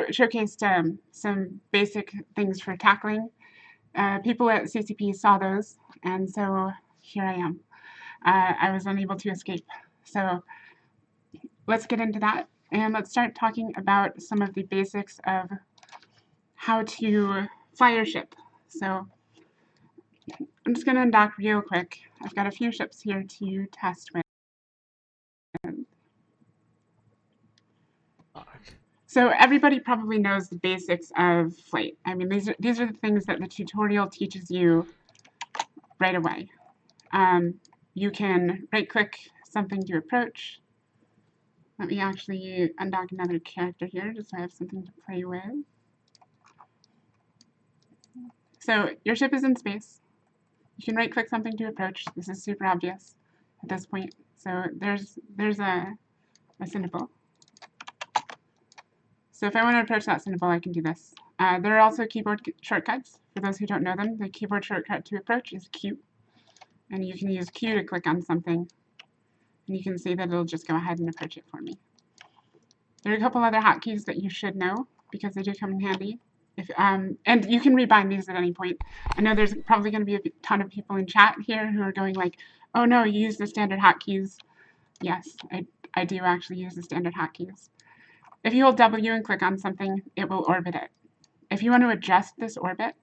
showcased some basic things for tackling. People at CCP saw those, and so here I am. I was unable to escape. So let's get into that, and let's start talking about some of the basics of how to fly your ship. So I'm just going to undock real quick. I've got a few ships here to test with. So everybody probably knows the basics of flight. I mean, these are the things that the tutorial teaches you right away. You can right-click something to approach. Let me actually undock another character here just so I have something to play with. So your ship is in space. You can right-click something to approach. This is super obvious at this point. So there's a symbol. So if I want to approach that symbol, I can do this. There are also keyboard shortcuts. For those who don't know them, the keyboard shortcut to approach is Q. And you can use Q to click on something. And you can see that it'll just go ahead and approach it for me. There are a couple other hotkeys that you should know because they do come in handy. And you can rebind these at any point. I know there's probably going to be a ton of people in chat here who are going like, oh no, you use the standard hotkeys. Yes, I do actually use the standard hotkeys. If you hold W and click on something, it will orbit it. If you want to adjust this orbit,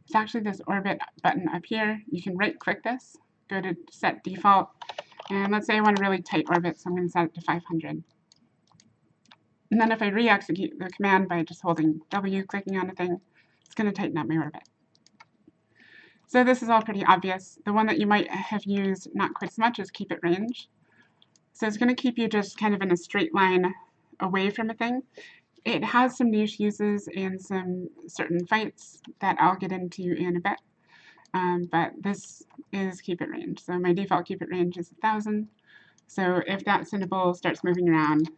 it's actually this orbit button up here. You can right-click this, go to set default, and let's say I want a really tight orbit, so I'm going to set it to 500. And then if I re-execute the command by just holding W, clicking on a thing, it's going to tighten up my orbit. So this is all pretty obvious. The one that you might have used not quite as much is keep it range. So it's going to keep you just kind of in a straight line away from a thing. It has some niche uses in some certain fights that I'll get into in a bit. But this is keep it range. So my default keep it range is 1000. So if that symbol starts moving around,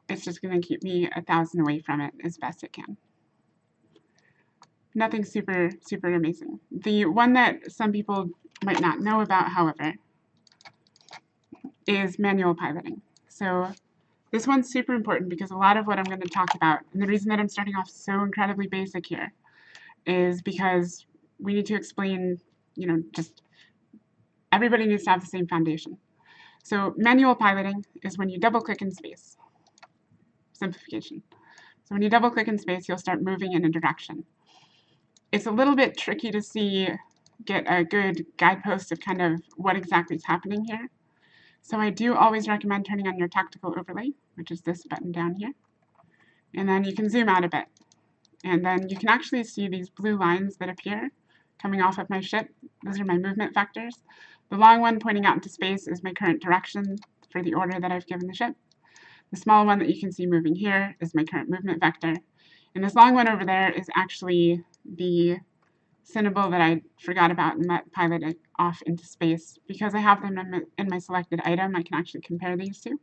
it's just going to keep me 1000 away from it as best it can. Nothing super amazing. The one that some people might not know about, however, is manual piloting. So this one's super important because a lot of what I'm going to talk about, and the reason that I'm starting off so incredibly basic here, is because we need to explain, just everybody needs to have the same foundation. So manual piloting is when you double-click in space. Simplification. So when you double-click in space, you'll start moving in a direction. It's a little bit tricky to get a good guidepost of kind of what exactly is happening here. So I do always recommend turning on your tactical overlay, which is this button down here. And then you can zoom out a bit. And then you can actually see these blue lines that appear coming off of my ship. Those are my movement vectors. The long one pointing out into space is my current direction for the order that I've given the ship. The small one that you can see moving here is my current movement vector. And this long one over there is actually the symbol that I forgot about and let pilot it off into space. Because I have them in my selected item, I can actually compare these two.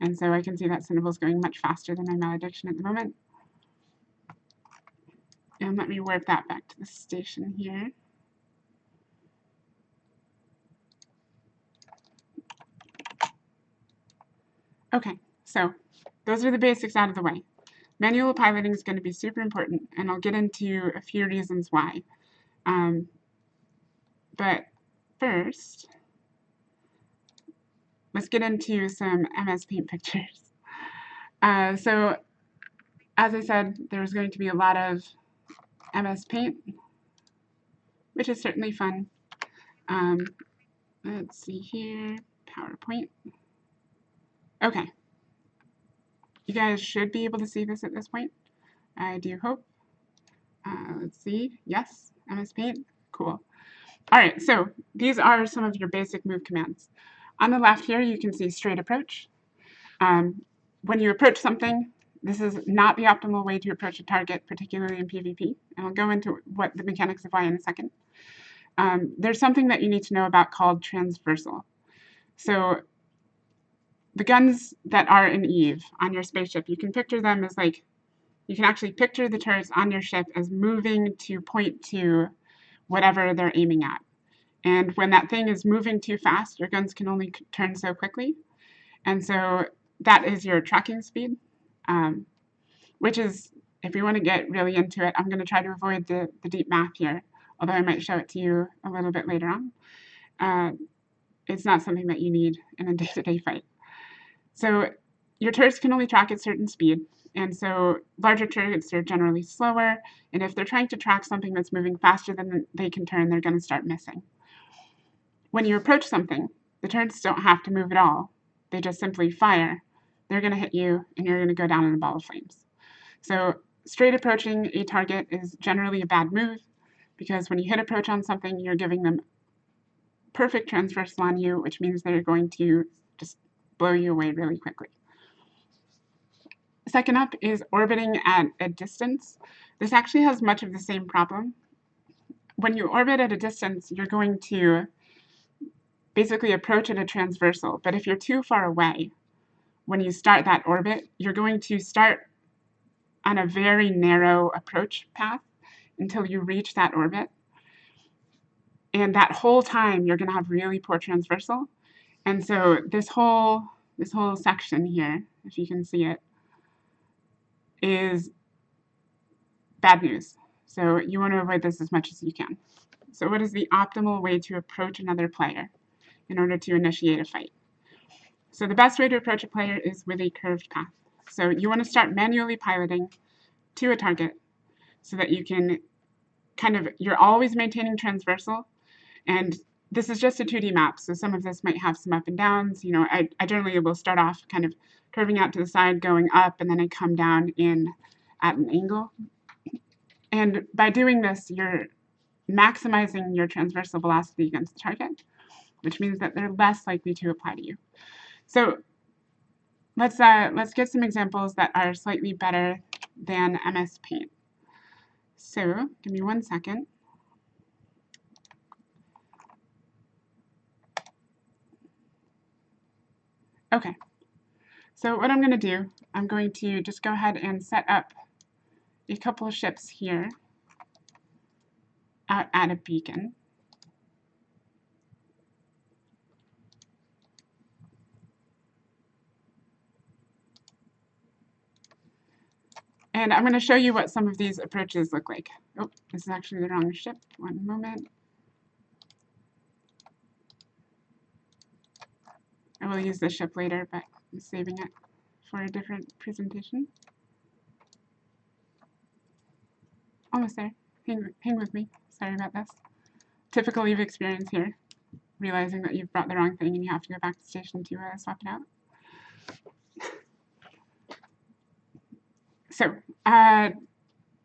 And so I can see that symbol is going much faster than my malediction at the moment. And let me warp that back to the station here. Okay, so those are the basics out of the way. Manual piloting is going to be super important, and I'll get into a few reasons why. But first, let's get into some MS Paint pictures. So, as I said, there's going to be a lot of MS Paint, which is certainly fun. Let's see here, PowerPoint. Okay. You guys should be able to see this at this point. I do hope. Let's see. Yes, MS Paint. Cool. All right, so these are some of your basic move commands. On the left here, you can see straight approach. When you approach something, this is not the optimal way to approach a target, particularly in PvP. And I'll go into what the mechanics of why in a second. There's something that you need to know about called transversal. So the guns that are in Eve on your spaceship, you can picture them as like, you can actually picture the turrets on your ship as moving to point to whatever they're aiming at. And when that thing is moving too fast, your guns can only turn so quickly. And so that is your tracking speed. which is, if we want to get really into it, I'm going to try to avoid the deep math here, although I might show it to you a little bit later on. It's not something that you need in a day-to-day fight. So your turrets can only track at certain speed, and so larger turrets are generally slower, and if they're trying to track something that's moving faster than they can turn, they're going to start missing. When you approach something, the turrets don't have to move at all. They just simply fire. They're going to hit you, and you're going to go down in a ball of flames. So straight approaching a target is generally a bad move, because when you hit approach on something, you're giving them perfect transversal on you, which means they're going to just blow you away really quickly. Second up is orbiting at a distance. This actually has much of the same problem. When you orbit at a distance, you're going to basically approach at a transversal, but if you're too far away, when you start that orbit, you're going to start on a very narrow approach path until you reach that orbit. And that whole time, you're going to have really poor transversal. And so this whole section here, if you can see it, is bad news. So you want to avoid this as much as you can. So what is the optimal way to approach another player in order to initiate a fight? So the best way to approach a player is with a curved path. So you want to start manually piloting to a target so that you can you're always maintaining transversal. And this is just a 2D map, so some of this might have some up and downs. You know, I generally will start off kind of curving out to the side, going up, and then I come down in at an angle. And by doing this, you're maximizing your transversal velocity against the target, which means that they're less likely to apply to you. So let's get some examples that are slightly better than MS Paint. So give me 1 second. Okay, so what I'm going to do, I'm going to just go ahead and set up a couple of ships here out at a beacon. And I'm going to show you what some of these approaches look like. Oh, this is actually the wrong ship. 1 moment. I will use this ship later, but I'm saving it for a different presentation. Almost there. Hang with me. Sorry about this. Typical EVE experience here. Realizing that you've brought the wrong thing and you have to go back to station to swap it out. So,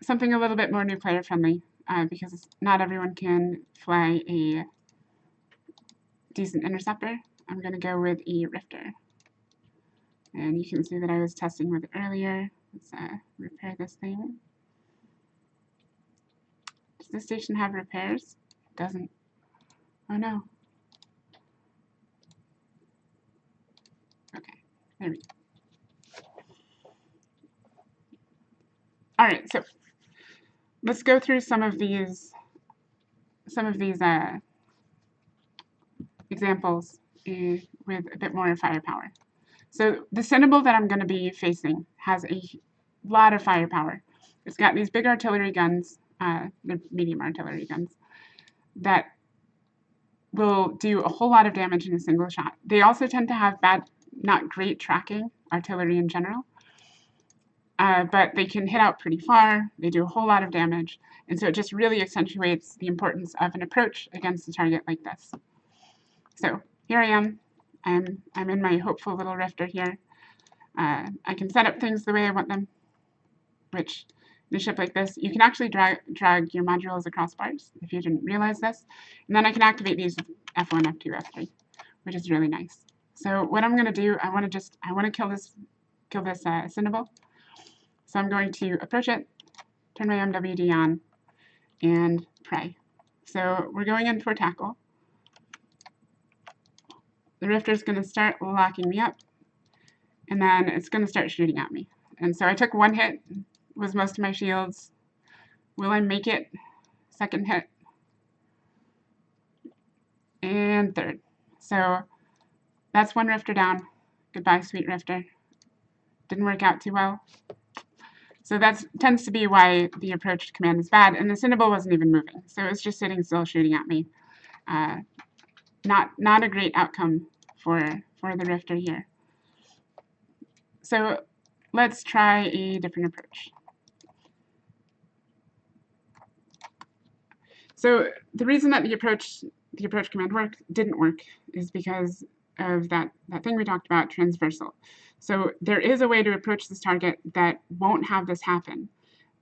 something a little bit more new player friendly, because not everyone can fly a decent interceptor. I'm going to go with a Rifter. And you can see that I was testing with it earlier. Let's repair this thing. Does this station have repairs? It doesn't. Oh no. Okay, there we go. All right, so let's go through some of these examples with a bit more firepower. So the Symbol that I'm going to be facing has a lot of firepower. It's got these big artillery guns, they're medium artillery guns, that will do a whole lot of damage in a single shot. They also tend to have not great tracking, artillery in general, but they can hit out pretty far, they do a whole lot of damage, and so it just really accentuates the importance of an approach against a target like this. So here I am. I'm in my hopeful little Rifter here. I can set up things the way I want them, which in a ship like this, you can actually drag your modules across bars, if you didn't realize this. And then I can activate these with F1, F2, F3, which is really nice. So what I'm going to do, I want to kill this Symbol. So I'm going to approach it, turn my MWD on, and pray. So we're going in for tackle. The Rifter's going to start locking me up, and then it's going to start shooting at me. And so I took 1 hit, was most of my shields. Will I make it? 2nd hit. And 3rd. So that's 1 Rifter down. Goodbye, sweet Rifter. didn't work out too well. So that tends to be why the approach command is bad, and the Cinnable wasn't even moving, so it was just sitting still shooting at me. Not a great outcome for the Rifter here. So let's try a different approach. So the reason that the approach command didn't work is because of that thing we talked about, transversal. So there is a way to approach this target that won't have this happen.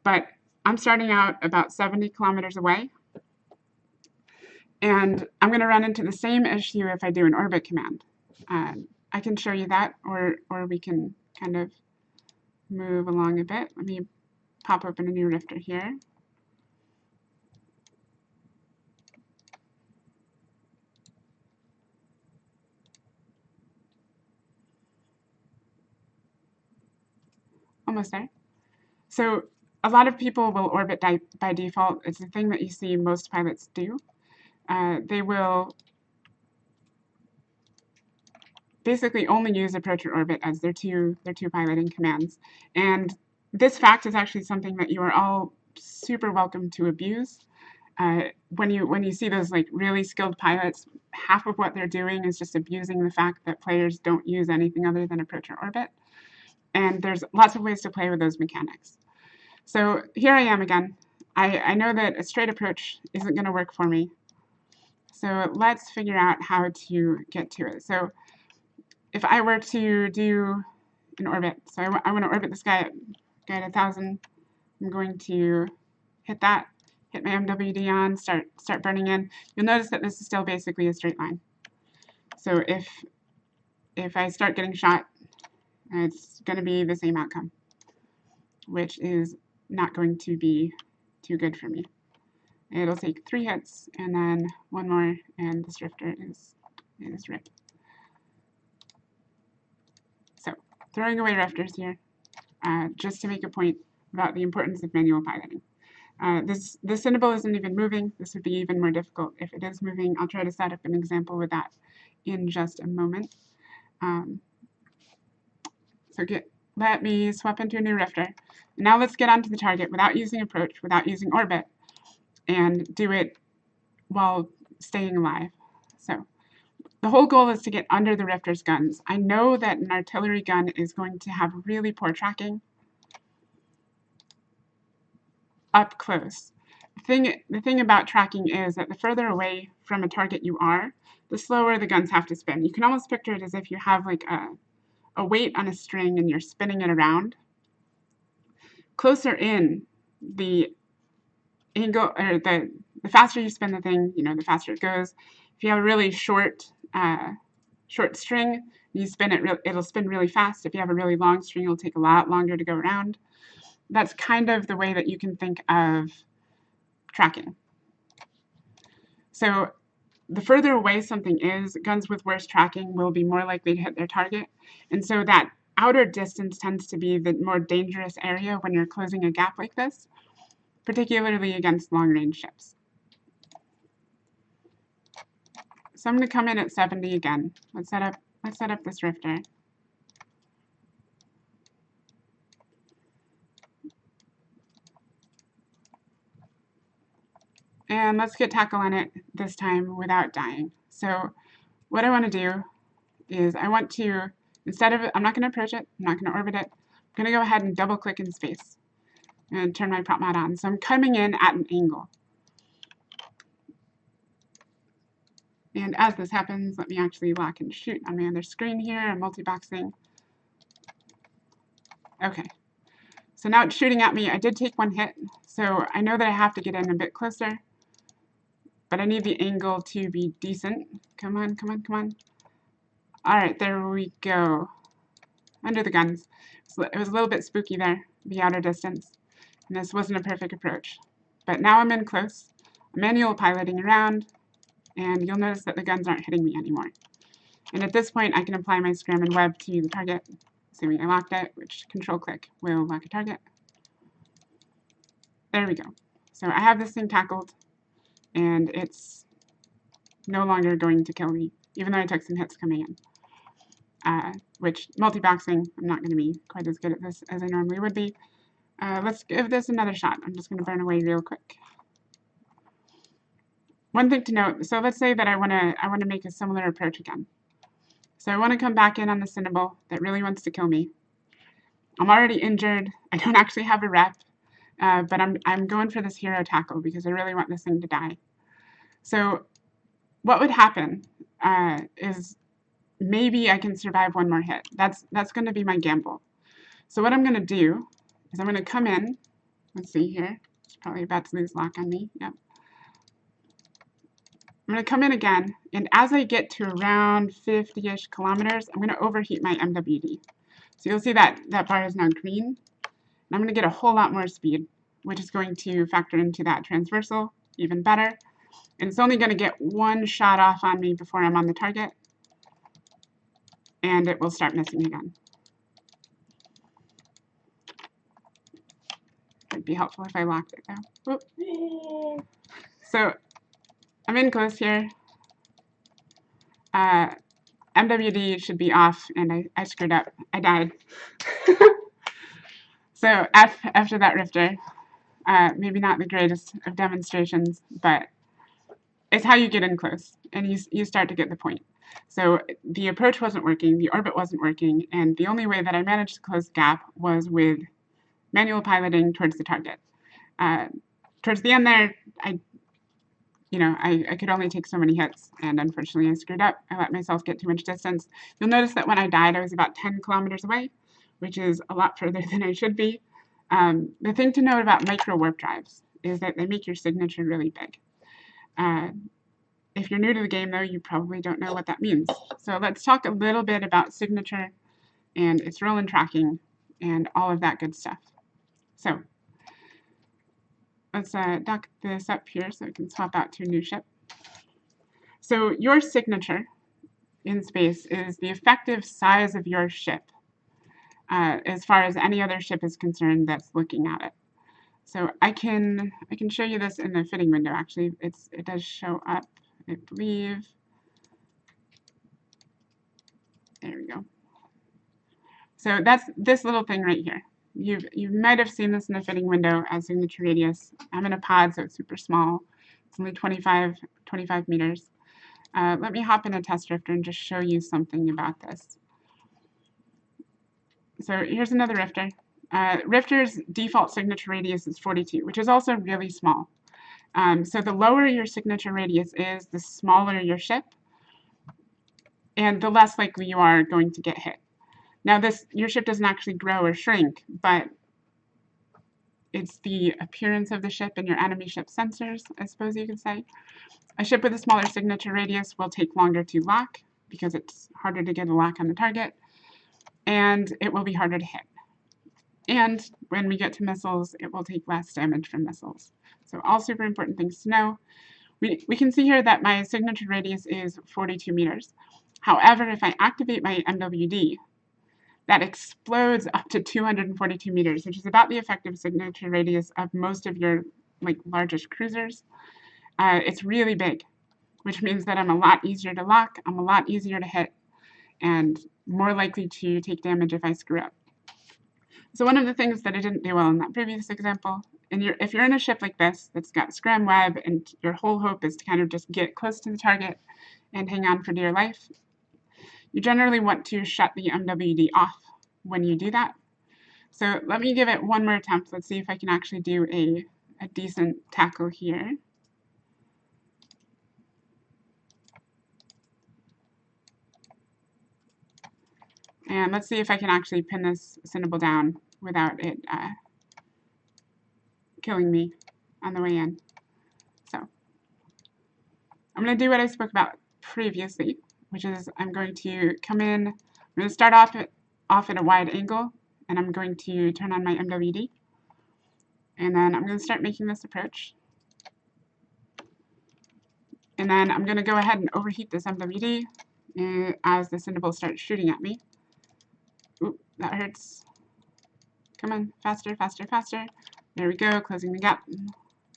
But I'm starting out about 70 kilometers away, and I'm going to run into the same issue if I do an orbit command. I can show you that, or we can kind of move along a bit. Let me pop open a new Rifter here. Almost there. So a lot of people will orbit by default. It's the thing that you see most pilots do. They will basically only use approach or orbit as their two piloting commands. And this fact is actually something that you are all super welcome to abuse. When you see those like really skilled pilots, half of what they're doing is just abusing the fact that players don't use anything other than approach or orbit. And there's lots of ways to play with those mechanics. So here I am again. I know that a straight approach isn't going to work for me. So let's figure out how to get to it. So if I were to do an orbit, so I want to orbit this guy at 1,000, I'm going to hit that, hit my MWD on, start burning in. You'll notice that this is still basically a straight line. So if I start getting shot, it's going to be the same outcome, which is not going to be too good for me. It'll take 3 hits and then 1 more, and this Rifter is ripped. So throwing away Rifters here, just to make a point about the importance of manual piloting. This Cinnable isn't even moving. This would be even more difficult if it is moving. I'll try to set up an example with that in just a moment. Let me swap into a new Rifter. Now let's get onto the target without using approach, without using orbit, and do it while staying alive. So the whole goal is to get under the Rifter's guns. I know that an artillery gun is going to have really poor tracking up close. The thing about tracking is that the further away from a target you are, the slower the guns have to spin. You can almost picture it as if you have like a weight on a string and you're spinning it around. Closer in, the angle, or the faster you spin the thing, the faster it goes. If you have a really short string, you spin it, it'll spin really fast. If you have a really long string, it'll take a lot longer to go around. That's kind of the way that you can think of tracking. So the further away something is, guns with worse tracking will be more likely to hit their target. And so that outer distance tends to be the more dangerous area when you're closing a gap like this, particularly against long-range ships. So I'm going to come in at 70 again. Let's set up this Rifter. And let's get tackle on it this time without dying. So what I want to do is I'm not going to approach it, I'm not going to orbit it, I'm going to go ahead and double click in space and turn my prop mod on. So I'm coming in at an angle. And as this happens, let me actually lock and shoot on my other screen here. I'm multi-boxing. Okay. So now it's shooting at me. I did take 1 hit, so I know that I have to get in a bit closer. But I need the angle to be decent. Come on, come on, come on. All right, there we go. Under the guns. So it was a little bit spooky there, the outer distance. And this wasn't a perfect approach. But now I'm in close. I'm manual piloting around, and you'll notice that the guns aren't hitting me anymore. And at this point, I can apply my Scram and web to the target, assuming I locked it, which control-click will lock a target. There we go. So I have this thing tackled, and it's no longer going to kill me, even though I took some hits coming in. which multi-boxing, I'm not going to be quite as good at this as I normally would be. Let's give this another shot. I'm just going to burn away real quick. One thing to note, so let's say that I want to make a similar approach again. So I want to come back in on the Cinnabal that really wants to kill me. I'm already injured. I don't actually have a rep, but I'm going for this hero tackle because I really want this thing to die. So what would happen is maybe I can survive one more hit. That's going to be my gamble. So what I'm going to do is I'm going to come in. Let's see here. It's probably about to lose lock on me. Yep. I'm going to come in again, and as I get to around 50-ish kilometers, I'm going to overheat my MWD. So you'll see that that bar is now green, and I'm going to get a whole lot more speed, which is going to factor into that transversal even better. And it's only going to get one shot off on me before I'm on the target, and it will start missing again. It'd be helpful if I locked it though. Oop. So I'm in close here. MWD should be off, and I screwed up. I died. So after that rifter, maybe not the greatest of demonstrations, but it's how you get in close, and you start to get the point. So the approach wasn't working, the orbit wasn't working, and the only way that I managed to close the gap was with manual piloting towards the target. Towards the end there, I could only take so many hits, and unfortunately I screwed up. I let myself get too much distance. You'll notice that when I died, I was about 10 kilometers away, which is a lot further than I should be. The thing to note about micro warp drives is that they make your signature really big. If you're new to the game, though, you probably don't know what that means. So let's talk a little bit about signature and its role in tracking and all of that good stuff. So let's dock this up here so I can swap out to a new ship. So your signature in space is the effective size of your ship as far as any other ship is concerned that's looking at it. So I can show you this in the fitting window. Actually, it does show up, I believe. There we go. So that's this little thing right here. You might have seen this in the fitting window as signature radius. I'm in a pod, so it's super small. It's only 25 meters. Let me hop in a test rifter and just show you something about this. So here's another rifter. Rifter's default signature radius is 42, which is also really small. So the lower your signature radius is, the smaller your ship, and the less likely you are going to get hit. Now your ship doesn't actually grow or shrink, but it's the appearance of the ship and your enemy ship sensors, I suppose you could say. A ship with a smaller signature radius will take longer to lock because it's harder to get a lock on the target, and it will be harder to hit. And when we get to missiles, it will take less damage from missiles. So all super important things to know. We can see here that my signature radius is 42 meters. However, if I activate my MWD, that explodes up to 242 meters, which is about the effective signature radius of most of your largest cruisers. It's really big, which means that I'm a lot easier to lock, I'm a lot easier to hit, and more likely to take damage if I screw up. So one of the things that I didn't do well in that previous example, and if you're in a ship like this that's got Scram web and your whole hope is to kind of just get close to the target and hang on for dear life, you generally want to shut the MWD off when you do that. So let me give it one more attempt. Let's see if I can actually do a decent tackle here. And let's see if I can actually pin this Cinnabal down without it killing me on the way in. So I'm going to do what I spoke about previously, which is I'm going to come in, I'm going to start off at a wide angle, and I'm going to turn on my MWD. And then I'm going to start making this approach. And then I'm going to go ahead and overheat this MWD as the Cinnabal starts shooting at me. Oop, that hurts. Come on, faster, faster, faster. There we go, closing the gap.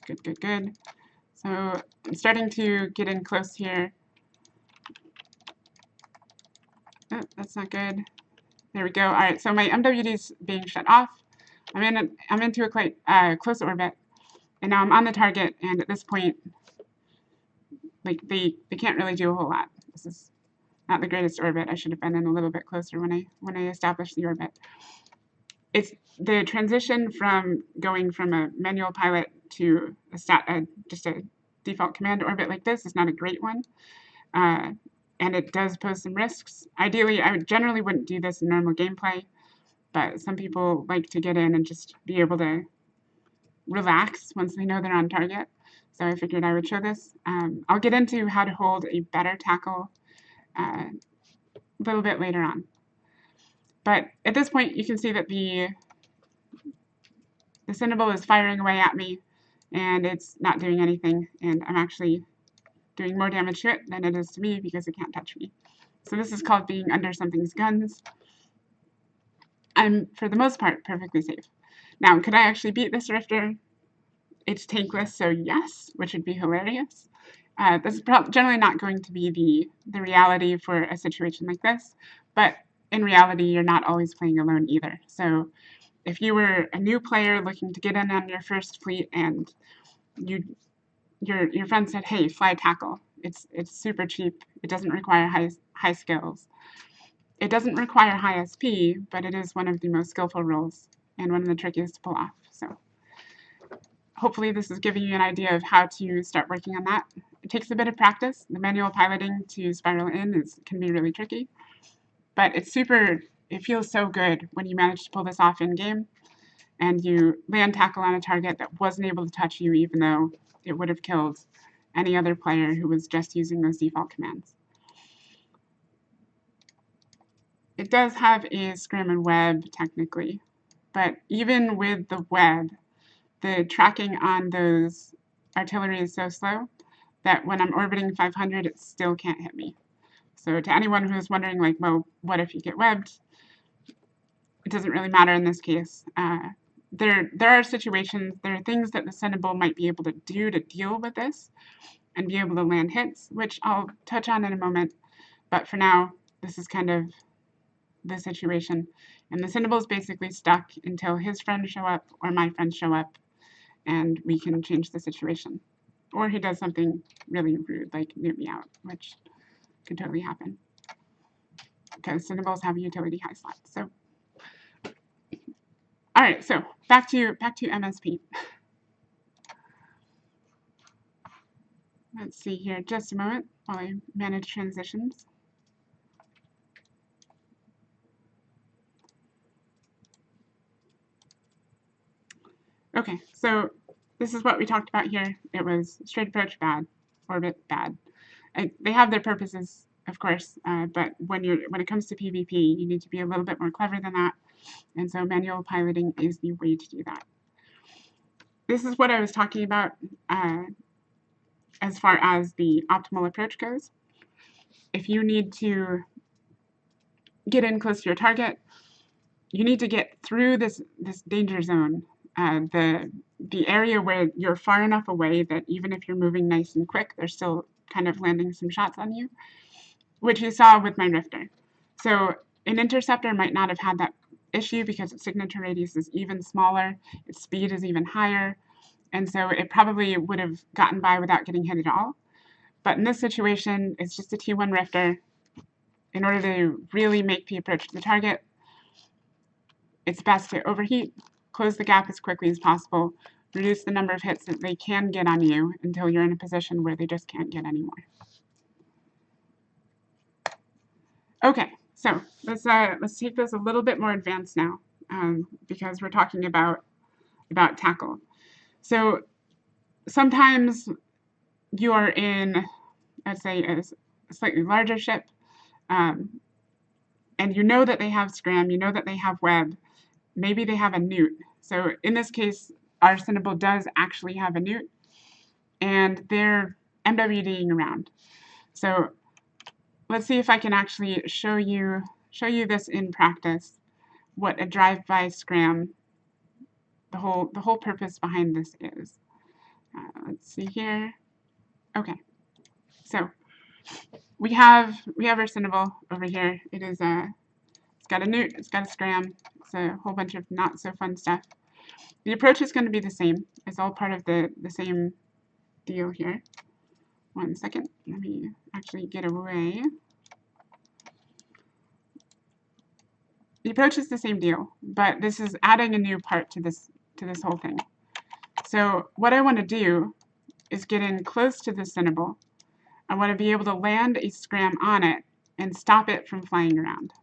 Good, good, good. So I'm starting to get in close here. Oh, that's not good. There we go. All right, so my MWD is being shut off. I'm into a quite close orbit, and now I'm on the target. And at this point, like they can't really do a whole lot. This is not the greatest orbit. I should have been in a little bit closer when I established the orbit. It's the transition from going from a manual pilot to just a default command orbit like this is not a great one. And it does pose some risks. Ideally, I generally wouldn't do this in normal gameplay, but some people like to get in and just be able to relax once they know they're on target. So I figured I would show this. I'll get into how to hold a better tackle a little bit later on. But at this point, you can see that the Cinnable is firing away at me, and it's not doing anything, and I'm actually doing more damage to it than it is to me because it can't touch me. So this is called being under something's guns. I'm, for the most part, perfectly safe. Now, could I actually beat this Rifter? It's tankless, so yes, which would be hilarious. This is generally not going to be the reality for a situation like this, but in reality, you're not always playing alone either. So if you were a new player looking to get in on your first fleet and your friend said, hey, fly tackle, it's super cheap, it doesn't require high skills. It doesn't require high SP, but it is one of the most skillful roles and one of the trickiest to pull off. So hopefully this is giving you an idea of how to start working on that. It takes a bit of practice. The manual piloting to spiral in can be really tricky, but it feels so good when you manage to pull this off in game and you land tackle on a target that wasn't able to touch you even though it would have killed any other player who was just using those default commands. It does have a scram and web technically, but even with the web, the tracking on those artillery is so slow that when I'm orbiting 500, it still can't hit me. So to anyone who's wondering, like, well, what if you get webbed? It doesn't really matter in this case. There are situations, there are things that the Cinnable might be able to do to deal with this and be able to land hits, which I'll touch on in a moment. But for now, this is kind of the situation. And the Cinnable is basically stuck until his friends show up or my friends show up and we can change the situation. Or he does something really rude, like nuke me out, which could totally happen. Because Cinnables have a utility high slot. So, all right, so back to MSP. Let's see here, just a moment while I manage transitions. Okay, so this is what we talked about here. It was straight approach bad, orbit bad. They have their purposes, of course, but when it comes to PvP, you need to be a little bit more clever than that, and so manual piloting is the way to do that. This is what I was talking about as far as the optimal approach goes. If you need to get in close to your target, you need to get through this danger zone, the area where you're far enough away that even if you're moving nice and quick, they're still kind of landing some shots on you, which you saw with my Rifter. So an interceptor might not have had that issue because its signature radius is even smaller, its speed is even higher, and so it probably would have gotten by without getting hit at all. But in this situation, it's just a T1 Rifter. In order to really make the approach to the target, it's best to overheat, close the gap as quickly as possible, reduce the number of hits that they can get on you until you're in a position where they just can't get any more. Okay, so let's take this a little bit more advanced now, because we're talking about tackle. So sometimes you are in, let's say, a slightly larger ship, and you know that they have Scram, you know that they have web, maybe they have a newt. So in this case, our Cinnable does actually have a newt, and they're MWDing around. So let's see if I can actually show you this in practice, what a drive-by Scram, the whole purpose behind this is. Let's see here. Okay, so we have our symbol over here. It is it's got a newt, it's got a scram, it's a whole bunch of not so fun stuff. The approach is going to be the same. It's all part of the same deal here. 1 second, let me actually get away. The approach is the same deal, but this is adding a new part to this whole thing. So what I want to do is get in close to the symbol. I want to be able to land a scram on it and stop it from flying around.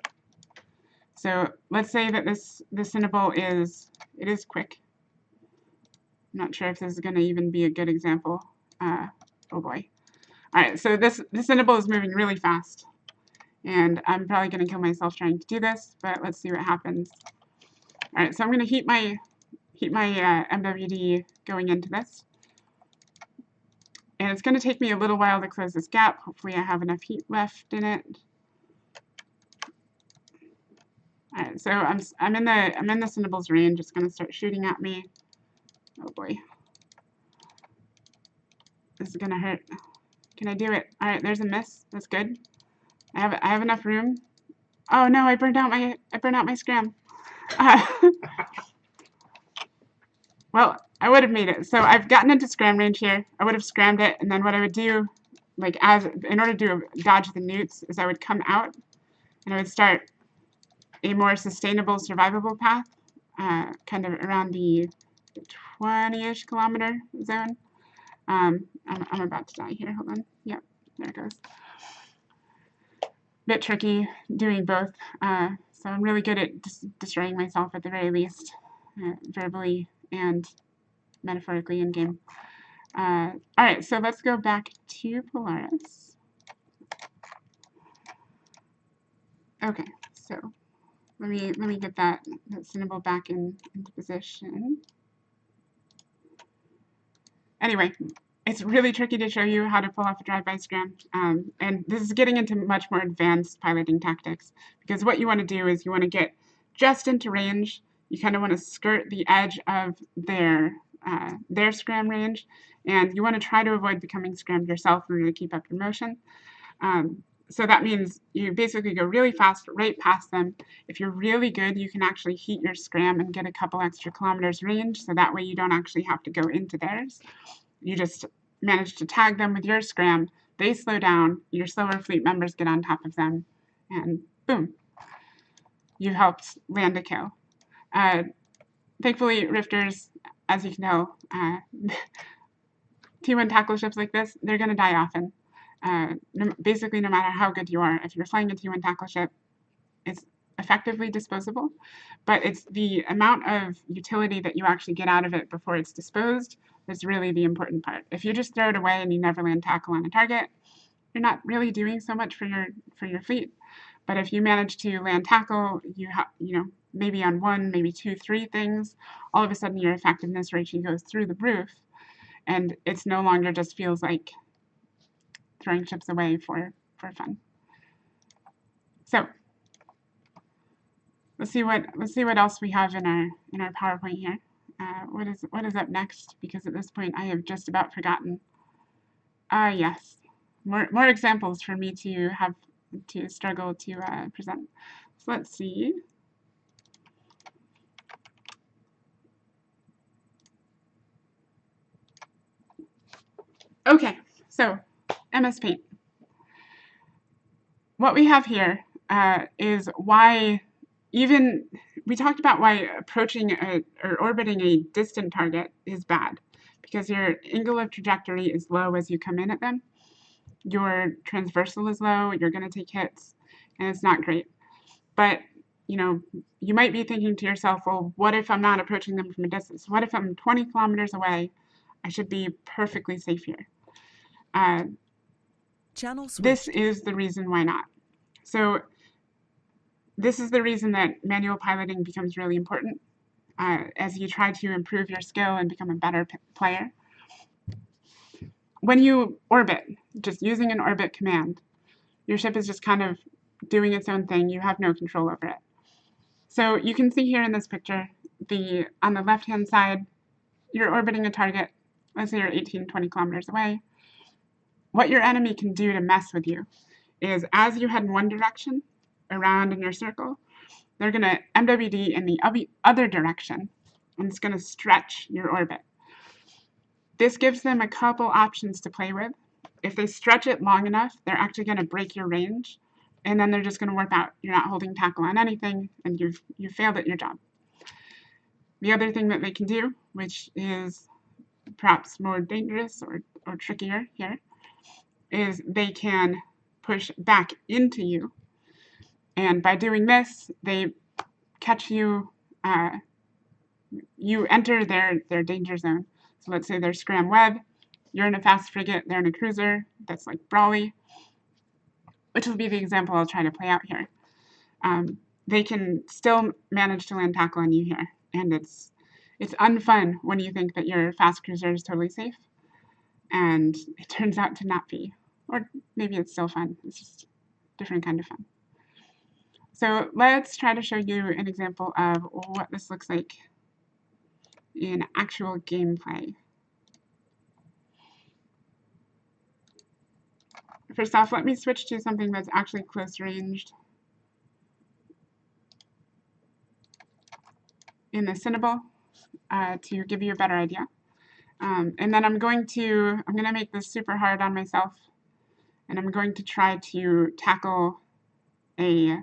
So let's say that this symbol is quick. I'm not sure if this is going to even be a good example. Oh boy. All right, so this symbol is moving really fast, and I'm probably going to kill myself trying to do this, but let's see what happens. All right, so I'm going to heat my MWD going into this. And it's going to take me a little while to close this gap. Hopefully I have enough heat left in it. All right, so I'm in the symbol's range. It's going to start shooting at me. Oh boy. This is going to hurt. Can I do it? All right, there's a miss. That's good. I have enough room. Oh no, I burned out my scram. Well, I would have made it. So I've gotten into scram range here. I would have scrammed it, and then what I would do, like in order to dodge the newts, is I would come out and I would start a more sustainable, survivable path, kind of around the 20-ish kilometer zone. I'm about to die here. Hold on. Yep, there it goes. Bit tricky doing both. So I'm really good at destroying myself at the very least, verbally and metaphorically in game. All right, so let's go back to Polaris. Okay, so let me get that symbol back into position. Anyway, it's really tricky to show you how to pull off a drive-by scram, and this is getting into much more advanced piloting tactics, because what you want to do is you want to get just into range. You kind of want to skirt the edge of their scram range, and you want to try to avoid becoming scrammed yourself in order to keep up your motion. So that means you basically go really fast right past them. If you're really good, you can actually heat your scram and get a couple extra kilometers range, so that way you don't actually have to go into theirs. You just manage to tag them with your scram, they slow down, your slower fleet members get on top of them, and boom, you've helped land a kill. Thankfully, Rifters, as you can know, T1 tackle ships like this, they're going to die often. Basically, no matter how good you are, if you're flying a T1 tackle ship, it's effectively disposable, but it's the amount of utility that you actually get out of it before it's disposed that's really the important part. If you just throw it away and you never land tackle on a target, you're not really doing so much for your fleet. But if you manage to land tackle, you know, maybe on 1, maybe 2, 3 things, all of a sudden your effectiveness ratio goes through the roof, and it's no longer just feels like throwing ships away for fun. So let's see what else we have in our PowerPoint here. What is up next? Because at this point I have just about forgotten. Yes, more examples for me to have to struggle to present. So let's see. Okay, so MS Paint. What we have here is why we talked about why approaching or orbiting a distant target is bad, because your angle of trajectory is low as you come in at them. Your transversal is low, you're going to take hits, and it's not great. But, you know, you might be thinking to yourself, well, what if I'm not approaching them from a distance? What if I'm 20 kilometers away? I should be perfectly safe here. This is the reason why not. So this is the reason that manual piloting becomes really important as you try to improve your skill and become a better player. When you orbit, just using an orbit command, your ship is just kind of doing its own thing. You have no control over it. So you can see here in this picture, on the left-hand side, you're orbiting a target. Let's say you're 18, 20 kilometers away. what your enemy can do to mess with you is, as you head in one direction around in your circle, they're going to MWD in the other direction, and it's going to stretch your orbit. This gives them a couple options to play with. If they stretch it long enough, they're actually going to break your range, and then they're just going to warp out. You're not holding tackle on anything, and you've failed at your job. The other thing that they can do, which is perhaps more dangerous or trickier here, is they can push back into you. And by doing this, they catch you, you enter their danger zone. So let's say they're Scram Web, you're in a fast frigate, they're in a cruiser that's like Brawly, which will be the example I'll try to play out here. They can still manage to land tackle on you here, and it's unfun when you think that your fast cruiser is totally safe, and it turns out to not be. Or maybe it's still fun, it's just a different kind of fun. So let's try to show you an example of what this looks like in actual gameplay. First off, let me switch to something that's actually close ranged in the Cinnable to give you a better idea. And then I'm going to make this super hard on myself, and I'm going to try to tackle a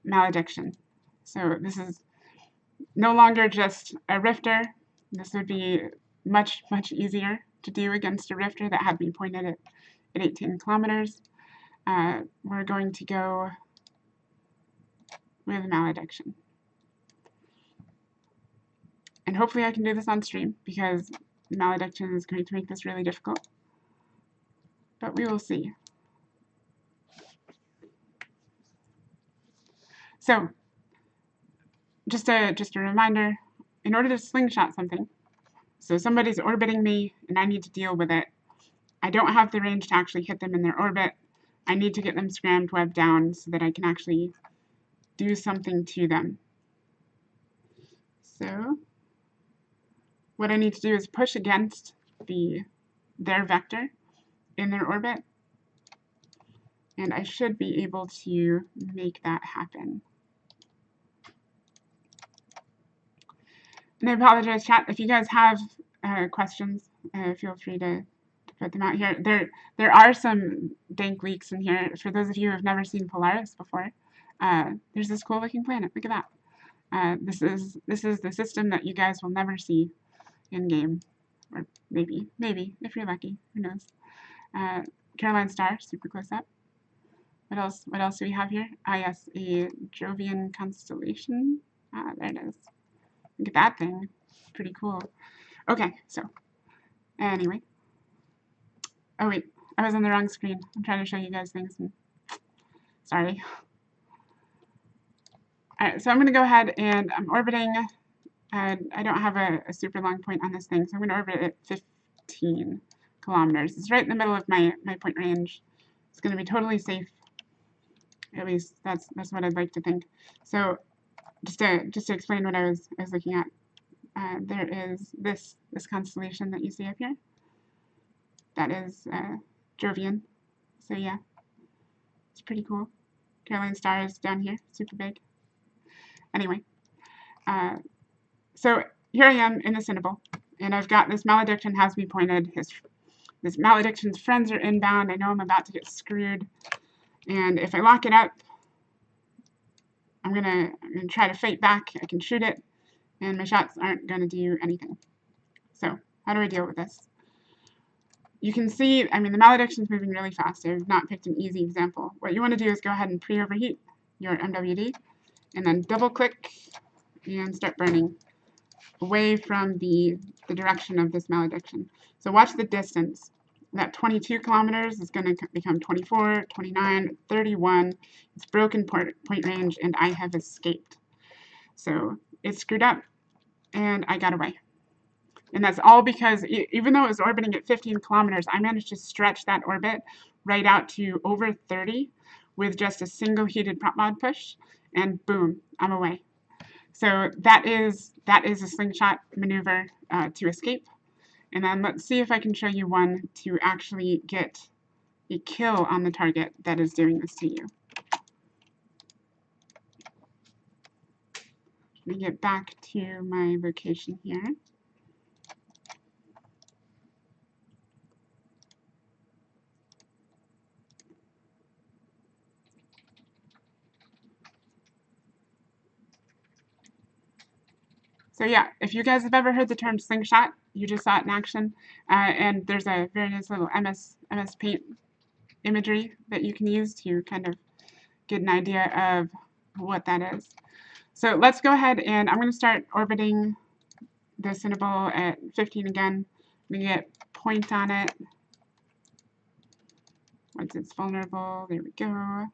malediction. So this is no longer just a rifter. This would be much, much easier to do against a rifter that had me pointed at 18 kilometers. We're going to go with malediction. And hopefully I can do this on stream, because malediction is going to make this really difficult. But we will see. So, just a reminder, in order to slingshot something, so somebody's orbiting me and I need to deal with it, I don't have the range to actually hit them in their orbit. I need to get them scrammed web down so that I can actually do something to them. So what I need to do is push against their vector in their orbit, and I should be able to make that happen. And I apologize, chat, if you guys have questions, feel free to put them out here. There are some dank leaks in here. For those of you who have never seen Polaris before, there's this cool looking planet. Look at that. This is the system that you guys will never see in game, or maybe if you're lucky. Who knows? Caroline Star, super close up. What else do we have here? Ah, yes, a Jovian constellation. Ah, there it is. Look at that thing. Pretty cool. Okay, so anyway. Oh wait, I was on the wrong screen. I'm trying to show you guys things. Sorry. Alright, so I'm going to go ahead and I'm orbiting. I don't have a super long point on this thing, so I'm going to orbit at 15 kilometers. It's right in the middle of my point range. It's going to be totally safe. At least that's what I'd like to think. So just to explain what I was looking at, there is this constellation that you see up here. That is Jovian. So yeah, it's pretty cool. Caroline Star is down here, super big. Anyway, so here I am in the Cinnable, and I've got this malediction has me pointed. This malediction's friends are inbound. I know I'm about to get screwed, and if I lock it up, I'm gonna try to fight back. I can shoot it, and my shots aren't gonna do anything. So how do I deal with this? You can see, I mean, the malediction's moving really fast. I've not picked an easy example. What you want to do is go ahead and pre-overheat your MWD, and then double-click and start burning away from the direction of this malediction. So watch the distance. That 22 kilometers is going to become 24, 29, 31. It's broken point range, and I have escaped. So it's screwed up, and I got away. And that's all because even though it was orbiting at 15 kilometers, I managed to stretch that orbit right out to over 30 with just a single heated prop mod push, and boom, I'm away. So that is a slingshot maneuver to escape. And then let's see if I can show you one to actually get a kill on the target that is doing this to you. Let me get back to my location here. So yeah, if you guys have ever heard the term Slingshot, you just saw it in action. And there's a very nice little MS Paint imagery that you can use to kind of get an idea of what that is. So let's go ahead and I'm going to start orbiting the Cinnaball at 15 again. We get point on it. Once it's vulnerable, there we go. All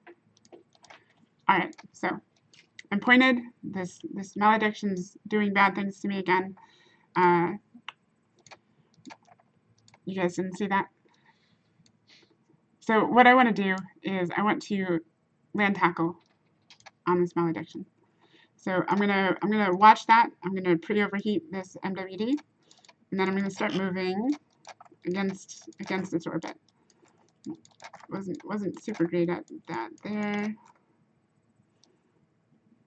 right, so I'm pointed. This malediction's doing bad things to me again. You guys didn't see that? So what I want to do is I want to land tackle on this malediction. So I'm gonna watch that. I'm gonna pre-overheat this MWD, and then I'm gonna start moving against its orbit. Wasn't super great at that there.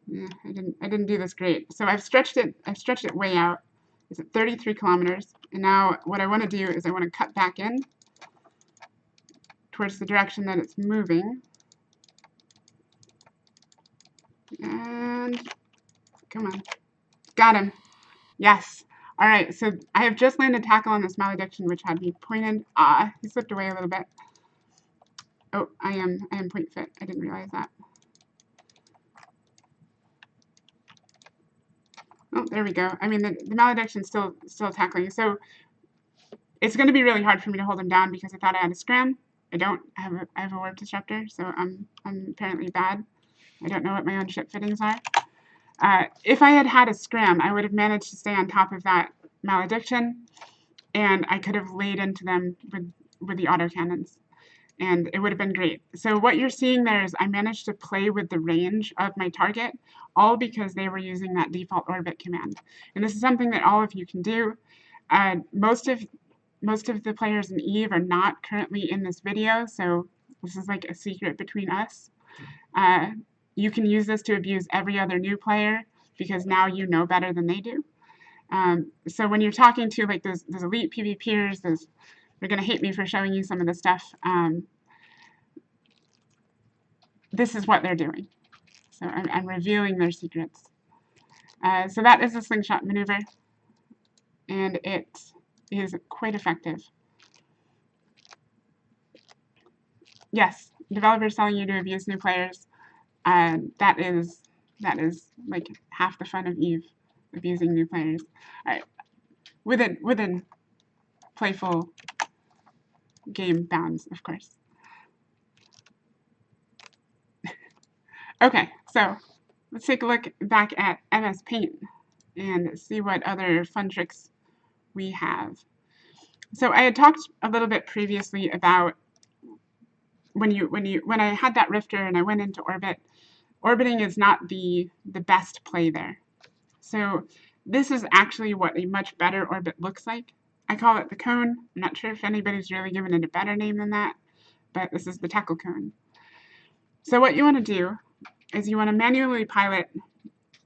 Yeah, I didn't do this great. So I've stretched it way out. It's at 33 kilometers. And now what I want to do is I want to cut back in towards the direction that it's moving. And come on. Got him. Yes. All right, so I have just landed tackle on this malediction, which had me pointed. He slipped away a little bit. Oh, I am point fit. I didn't realize that. Oh, there we go. I mean, the malediction's still tackling. So it's going to be really hard for me to hold him down because I thought I had a Scram. I don't. I have a warp disruptor, so I'm apparently bad. I don't know what my own ship fittings are. If I had had a Scram, I would have managed to stay on top of that malediction, and I could have laid into them with the autocannons, and it would have been great. So what you're seeing there is I managed to play with the range of my target, all because they were using that default orbit command. And this is something that all of you can do. Most of the players in EVE are not currently in this video, so this is like a secret between us. You can use this to abuse every other new player because now you know better than they do. So when you're talking to like those elite PvPers, they're going to hate me for showing you some of this stuff. This is what they're doing. So I'm revealing their secrets. So that is a slingshot maneuver, and it is quite effective. Yes, developers telling you to abuse new players. That is like half the fun of EVE, abusing new players. All right, within playful game bounds, of course. Okay, so let's take a look back at MS Paint and see what other fun tricks we have. So I had talked a little bit previously about when I had that rifter and I went into orbit. Orbiting is not the best play there. So this is actually what a much better orbit looks like. I call it the cone. I'm not sure if anybody's really given it a better name than that, but this is the tackle cone. So what you want to do is you want to manually pilot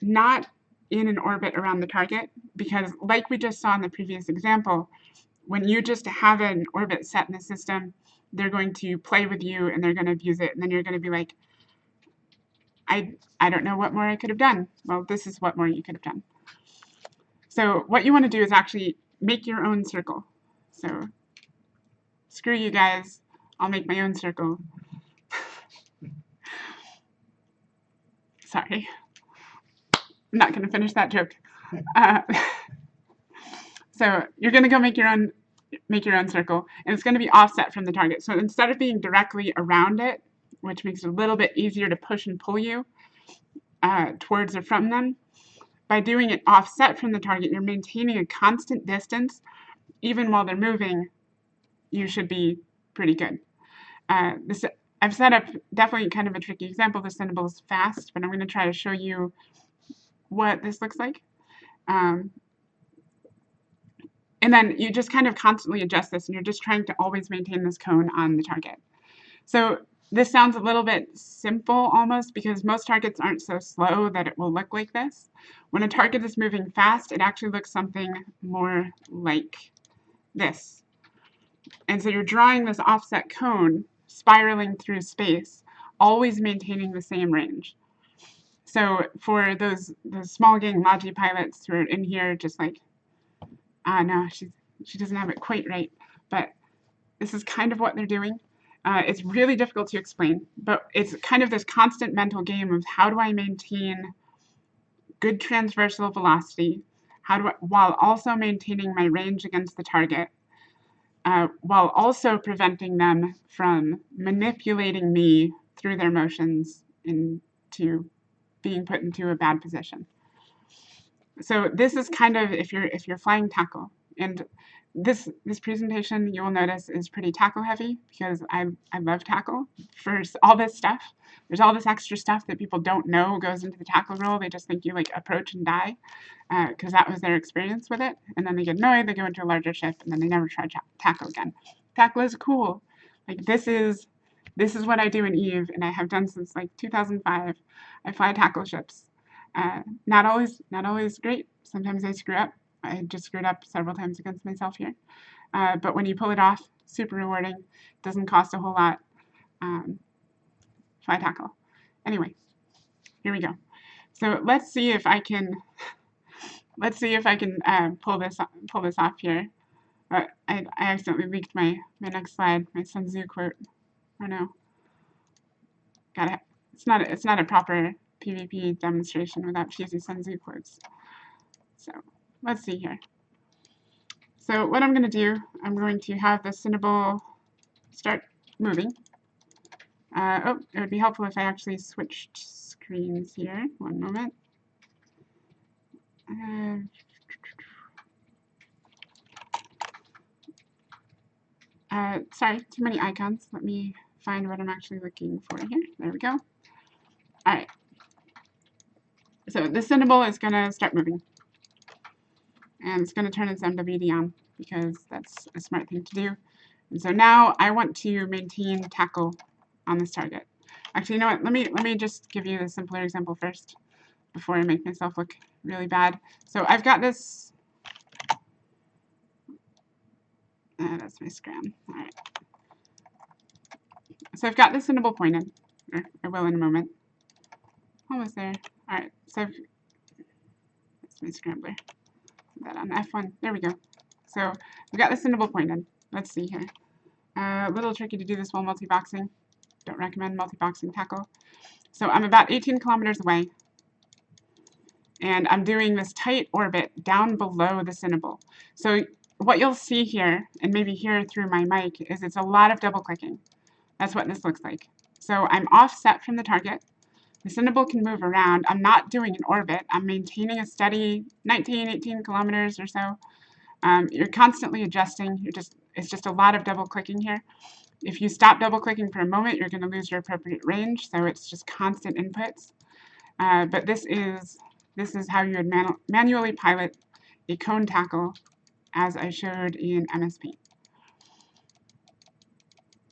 not in an orbit around the target, because like we just saw in the previous example, when you just have an orbit set in the system, they're going to play with you and they're going to abuse it, and then you're going to be like, I don't know what more I could have done. Well, this is what more you could have done. So what you want to do is actually make your own circle. So screw you guys, I'll make my own circle. Sorry, I'm not going to finish that joke. So you're going to go make your own circle, and it's going to be offset from the target. So instead of being directly around it, which makes it a little bit easier to push and pull you towards or from them, by doing it offset from the target, you're maintaining a constant distance. Even while they're moving, you should be pretty good. I've set up definitely kind of a tricky example. The Cinnaball is fast, but I'm going to try to show you what this looks like. And then you just kind of constantly adjust this, and you're just trying to always maintain this cone on the target. So this sounds a little bit simple almost, because most targets aren't so slow that it will look like this. When a target is moving fast, it actually looks something more like this. And so you're drawing this offset cone, spiraling through space, always maintaining the same range. So for those small gang Logi pilots who are in here just like, no, she doesn't have it quite right, but this is kind of what they're doing. It's really difficult to explain, but it's kind of this constant mental game of how do I maintain good transversal velocity, while also maintaining my range against the target, while also preventing them from manipulating me through their motions into being put into a bad position. So this is kind of if you're flying tackle, and this presentation you will notice is pretty tackle heavy, because I love tackle for all this stuff. There's all this extra stuff that people don't know goes into the tackle role. They just think you like approach and die, because that was their experience with it, and then they get annoyed, they go into a larger ship, and then they never try tackle again. Tackle is cool. Like this is what I do in Eve, and I have done since like 2005. I fly tackle ships. Not always great. Sometimes I screw up. I just screwed up several times against myself here. But when you pull it off, super rewarding. Doesn't cost a whole lot. Fly tackle. Anyway, here we go. So let's see if I can pull this off here. I accidentally leaked my next slide, my Sun Tzu quote. Oh no. Got it. It's not a proper PvP demonstration without cheesy Sun Tzu quotes. So let's see here. So what I'm going to do, I'm going to have the Cinnaball start moving. It would be helpful if I actually switched screens here. One moment. Sorry, too many icons. Let me find what I'm actually looking for here. There we go. All right. So the Cinnaball is going to start moving. And it's going to turn its MWD on, because that's a smart thing to do. And so now I want to maintain tackle on this target. Actually, you know what? Let me just give you a simpler example first before I make myself look really bad. So I've got this. That's my Scram. All right. So I've got this Cinnaball pointed, or I will in a moment. Almost there. All right. So that's my Scrambler. That on F1. There we go. So we've got the Cinnaball pointed. Let's see here. A little tricky to do this while multi-boxing. Don't recommend multi-boxing tackle. So I'm about 18 kilometers away, and I'm doing this tight orbit down below the Cinnaball. So what you'll see here, and maybe hear through my mic, is it's a lot of double clicking. That's what this looks like. So I'm offset from the target. The Cinnaball can move around. I'm not doing an orbit. I'm maintaining a steady 19, 18 kilometers or so. You're constantly adjusting. It's just a lot of double clicking here. If you stop double clicking for a moment, you're going to lose your appropriate range. So it's just constant inputs. But this is how you would manually pilot a cone tackle, as I showed in MS Paint.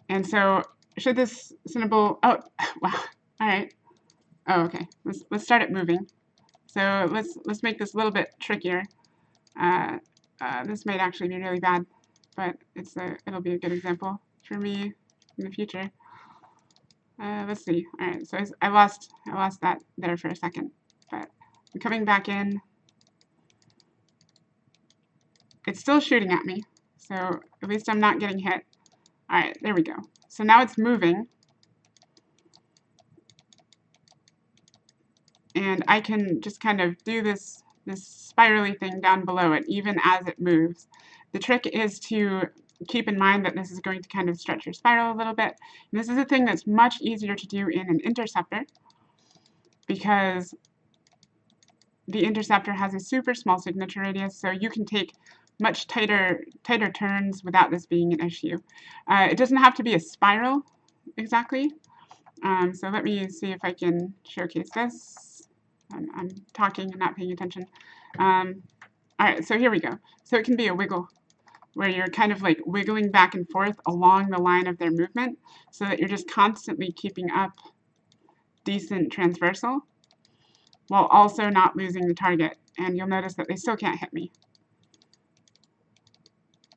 And so should this Cinnaball, oh wow, all right. Oh, okay. Let's start it moving. So let's make this a little bit trickier. This might actually be really bad, but it'll be a good example for me in the future. Let's see. All right. So I lost that there for a second, but I'm coming back in. It's still shooting at me, so at least I'm not getting hit. All right. There we go. So now it's moving. And I can just kind of do this spirally thing down below it, even as it moves. The trick is to keep in mind that this is going to kind of stretch your spiral a little bit. And this is a thing that's much easier to do in an interceptor, because the interceptor has a super small signature radius, so you can take much tighter turns without this being an issue. It doesn't have to be a spiral exactly. So let me see if I can showcase this. I'm talking and not paying attention. Alright, so here we go. So it can be a wiggle, where you're kind of like wiggling back and forth along the line of their movement, so that you're just constantly keeping up decent transversal, while also not losing the target. And you'll notice that they still can't hit me,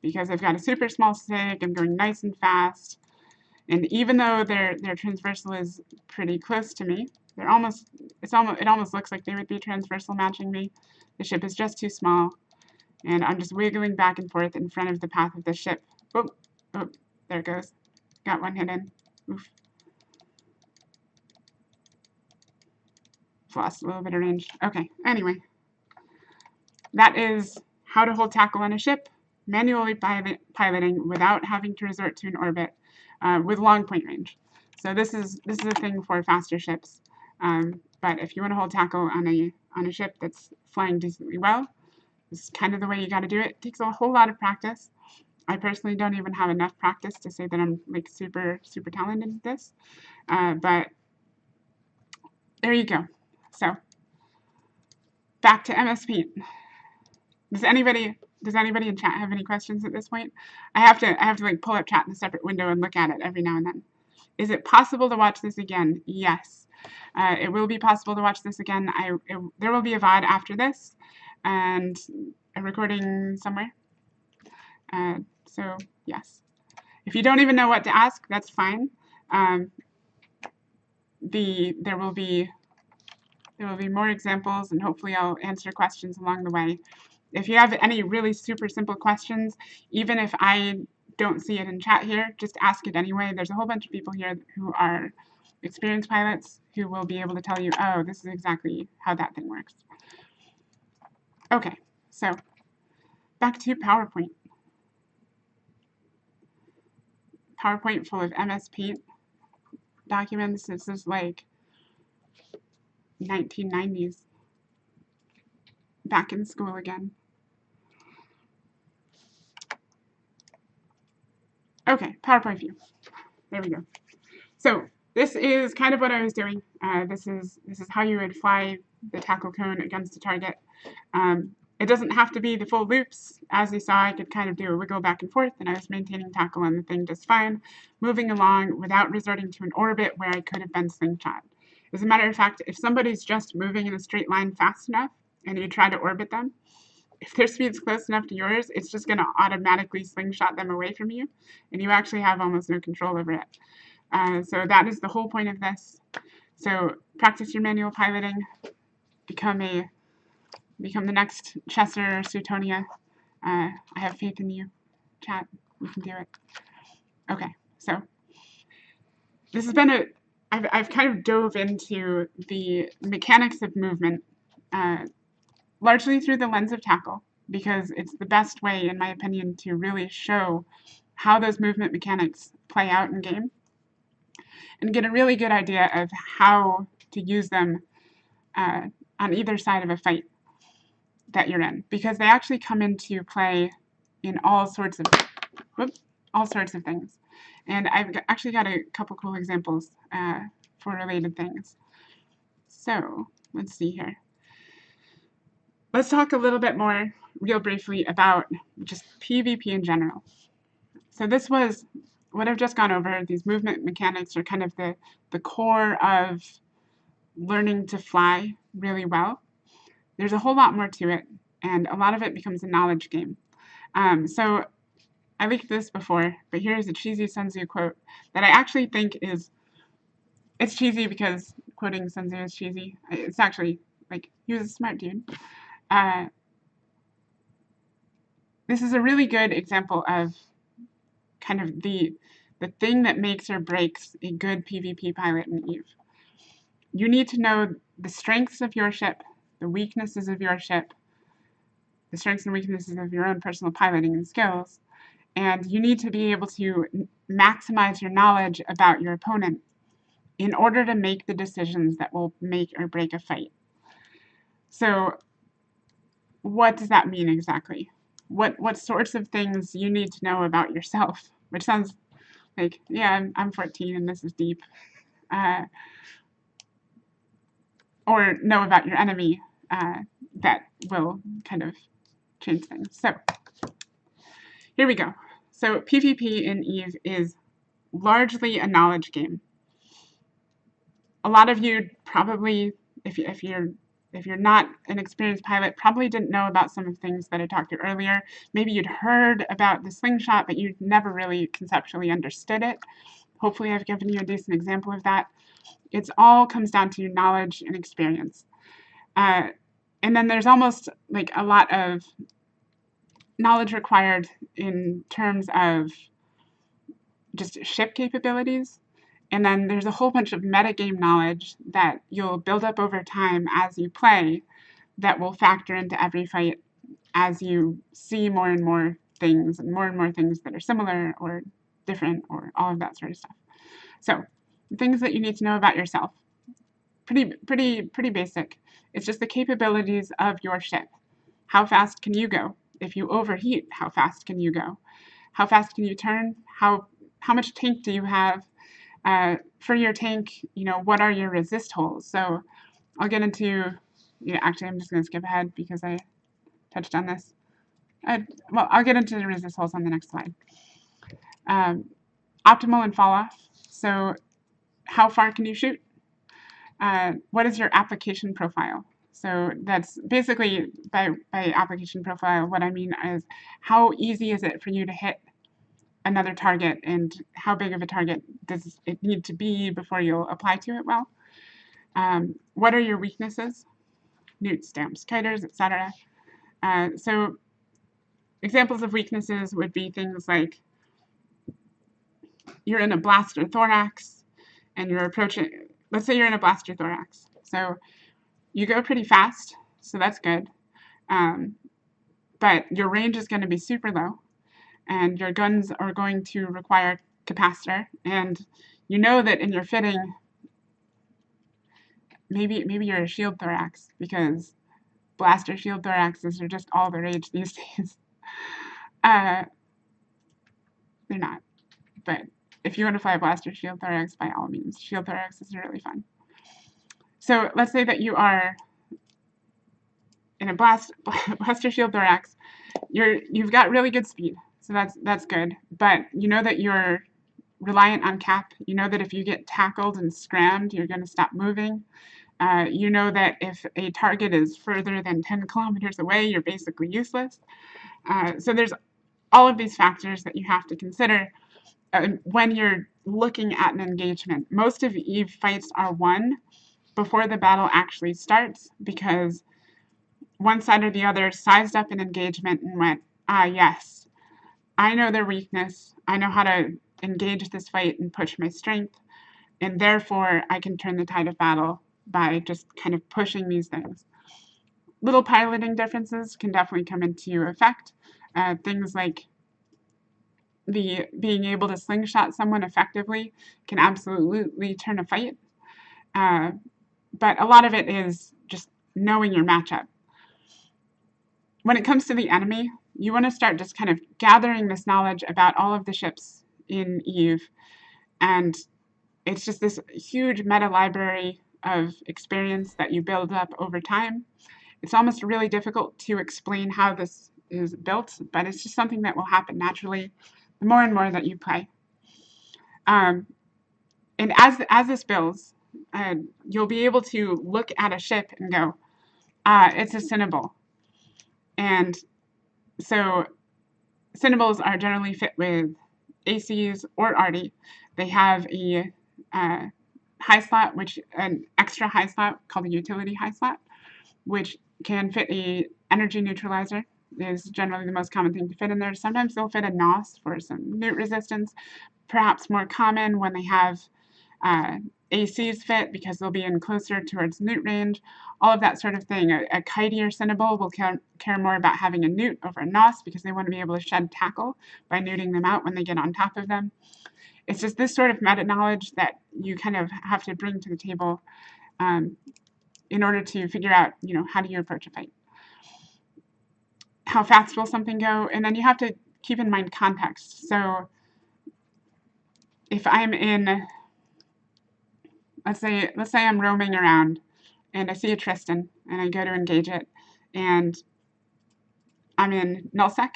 because I've got a super small Sig, I'm going nice and fast, and even though their transversal is pretty close to me, it almost looks like they would be transversal matching me. The ship is just too small, and I'm just wiggling back and forth in front of the path of the ship. Oh, oh, there it goes. Got one hit in. Oof. Lost a little bit of range. Okay, anyway. That is how to hold tackle on a ship, manually piloting without having to resort to an orbit with long point range. So this is a thing for faster ships. But if you want to hold tackle on a ship that's flying decently well, this is kind of the way you got to do it. It takes a whole lot of practice. I personally don't even have enough practice to say that I'm like super talented at this. But there you go. So back to MS Paint. Does anybody in chat have any questions at this point? I have to like pull up chat in a separate window and look at it every now and then. Is it possible to watch this again? Yes. It will be possible to watch this again. There will be a VOD after this, and a recording somewhere. So yes. If you don't even know what to ask, that's fine. There will be more examples, and hopefully I'll answer questions along the way. If you have any really super simple questions, even if I don't see it in chat here, just ask it anyway. There's a whole bunch of people here who are experienced pilots who will be able to tell you, oh, this is exactly how that thing works. Okay, so back to PowerPoint. PowerPoint full of MS Paint documents. This is like 1990s. Back in school again. Okay, PowerPoint view. There we go. So this is kind of what I was doing. This is how you would fly the tackle cone against a target. It doesn't have to be the full loops. As you saw, I could kind of do a wiggle back and forth, and I was maintaining tackle on the thing just fine, moving along without resorting to an orbit where I could have been slingshot. As a matter of fact, if somebody's just moving in a straight line fast enough, and you try to orbit them, if their speed's close enough to yours, it's just going to automatically slingshot them away from you, and you actually have almost no control over it. So that is the whole point of this. So practice your manual piloting, become the next Chesser or Suetonia. I have faith in you, chat. You can do it. Okay, so this has been I've kind of dove into the mechanics of movement, largely through the lens of tackle, because it's the best way, in my opinion, to really show how those movement mechanics play out in game, and get a really good idea of how to use them on either side of a fight that you're in, because they actually come into play in all sorts of things. And I've actually got a couple cool examples for related things. So let's see here. Let's talk a little bit more, real briefly, about just PvP in general. So this was what I've just gone over. These movement mechanics are kind of the core of learning to fly really well. There's a whole lot more to it, and a lot of it becomes a knowledge game. So I leaked this before, but here's a cheesy Sun Tzu quote that I actually think it's cheesy because quoting Sun Tzu is cheesy. It's actually, like, he was a smart dude. This is a really good example of kind of the thing that makes or breaks a good PvP pilot in EVE. You need to know the strengths of your ship, the weaknesses of your ship, the strengths and weaknesses of your own personal piloting and skills, and you need to be able to maximize your knowledge about your opponent in order to make the decisions that will make or break a fight. So what does that mean exactly? What sorts of things you need to know about yourself? Which sounds like, yeah, I'm 14 and this is deep. Or know about your enemy that will kind of change things. So here we go. So PvP in EVE is largely a knowledge game. A lot of you probably, if you're not an experienced pilot, probably didn't know about some of the things that I talked to earlier. Maybe you'd heard about the Slingshot, but you'd never really conceptually understood it. Hopefully I've given you a decent example of that. It all comes down to knowledge and experience. And then there's almost like a lot of knowledge required in terms of just ship capabilities. And then there's a whole bunch of metagame knowledge that you'll build up over time as you play that will factor into every fight as you see more and more things that are similar or different or all of that sort of stuff. So things that you need to know about yourself. Pretty basic. It's just the capabilities of your ship. How fast can you go? If you overheat, how fast can you go? How fast can you turn? How much tank do you have? For your tank, what are your resist holes? So I'll get into, actually I'm just going to skip ahead because I touched on this. Well, I'll get into the resist holes on the next slide. Optimal and fall off. So how far can you shoot? What is your application profile? So that's basically, by application profile, what I mean is how easy is it for you to hit another target, and how big of a target does it need to be before you'll apply to it well? What are your weaknesses? Newts, stamps, kiters, etc. So examples of weaknesses would be things like you're in a blaster thorax and you're approaching, let's say you're in a blaster thorax. So you go pretty fast, so that's good. But your range is going to be super low, and your guns are going to require capacitor, and you know that in your fitting, maybe you're a shield thorax, because blaster shield thoraxes are just all the rage these days. They're not, but if you want to fly a blaster shield thorax, by all means, shield thoraxes are really fun. So let's say that you are in a blaster shield thorax. You've got really good speed, so that's good. But you know that you're reliant on cap. You know that if you get tackled and scrammed, you're going to stop moving. You know that if a target is further than 10 kilometers away, you're basically useless. So there's all of these factors that you have to consider when you're looking at an engagement. Most of EVE fights are won before the battle actually starts, because one side or the other sized up an engagement and went, yes, I know their weakness, I know how to engage this fight and push my strength, and therefore I can turn the tide of battle by just kind of pushing these things. Little piloting differences can definitely come into effect. Things like being able to slingshot someone effectively can absolutely turn a fight. But a lot of it is just knowing your matchup. When it comes to the enemy, you want to start just kind of gathering this knowledge about all of the ships in EVE, and it's just this huge meta library of experience that you build up over time. It's almost really difficult to explain how this is built, but it's just something that will happen naturally the more and more that you play. And as this builds, you'll be able to look at a ship and go, it's a Cinnable. And so Cinnables are generally fit with ACs or ARTI. They have a high slot, an extra high slot called a utility high slot, which can fit a energy neutralizer. Is generally the most common thing to fit in there. Sometimes they'll fit a NOS for some newt resistance. Perhaps more common when they have ACs fit, because they'll be in closer towards newt range, all of that sort of thing. A kitey or Cinnable will care more about having a newt over a NOS, because they want to be able to shed tackle by newting them out when they get on top of them. It's just this sort of meta knowledge that you kind of have to bring to the table in order to figure out, how do you approach a fight. How fast will something go? And then you have to keep in mind context. So if I'm in, let's say I'm roaming around and I see a Tristan and I go to engage it, and I'm in nullsec.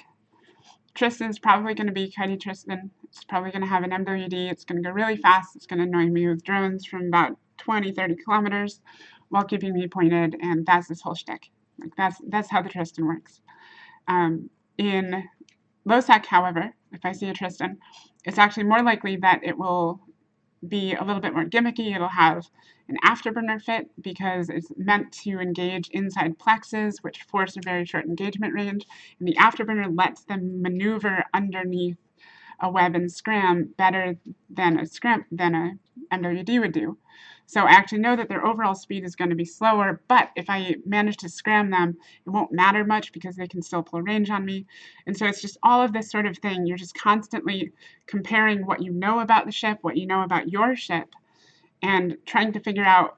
Tristan's probably going to be kiting Tristan. It's probably going to have an MWD. It's going to go really fast. It's going to annoy me with drones from about 20, 30 kilometers while keeping me pointed, and that's this whole shtick. Like that's how the Tristan works. In low-sec, however, if I see a Tristan, it's actually more likely that it will be a little bit more gimmicky. It'll have an afterburner fit because it's meant to engage inside plexes, which force a very short engagement range, and the afterburner lets them maneuver underneath a web and Scram better than a MWD would do. So I actually know that their overall speed is going to be slower, but if I manage to Scram them, it won't matter much because they can still pull range on me. And so it's just all of this sort of thing. You're just constantly comparing what you know about the ship, what you know about your ship, and trying to figure out,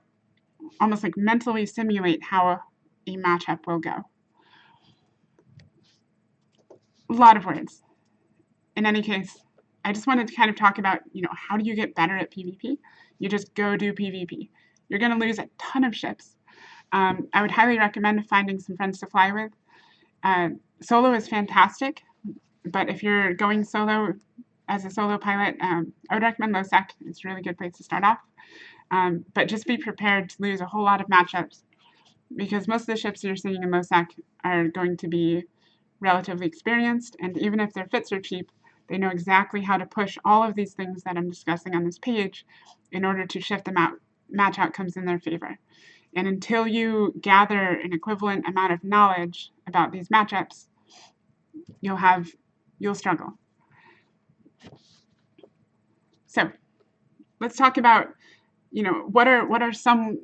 almost like mentally simulate how a matchup will go. A lot of words. In any case, I just wanted to kind of talk about, how do you get better at PvP? You just go do PvP. You're going to lose a ton of ships. I would highly recommend finding some friends to fly with. Solo is fantastic, but if you're going solo as a solo pilot, I would recommend low-sec. It's a really good place to start off. But just be prepared to lose a whole lot of matchups because most of the ships you're seeing in low-sec are going to be relatively experienced, and even if their fits are cheap, they know exactly how to push all of these things that I'm discussing on this page in order to shift the match outcomes in their favor. And until you gather an equivalent amount of knowledge about these matchups, you'll struggle. So let's talk about, what is some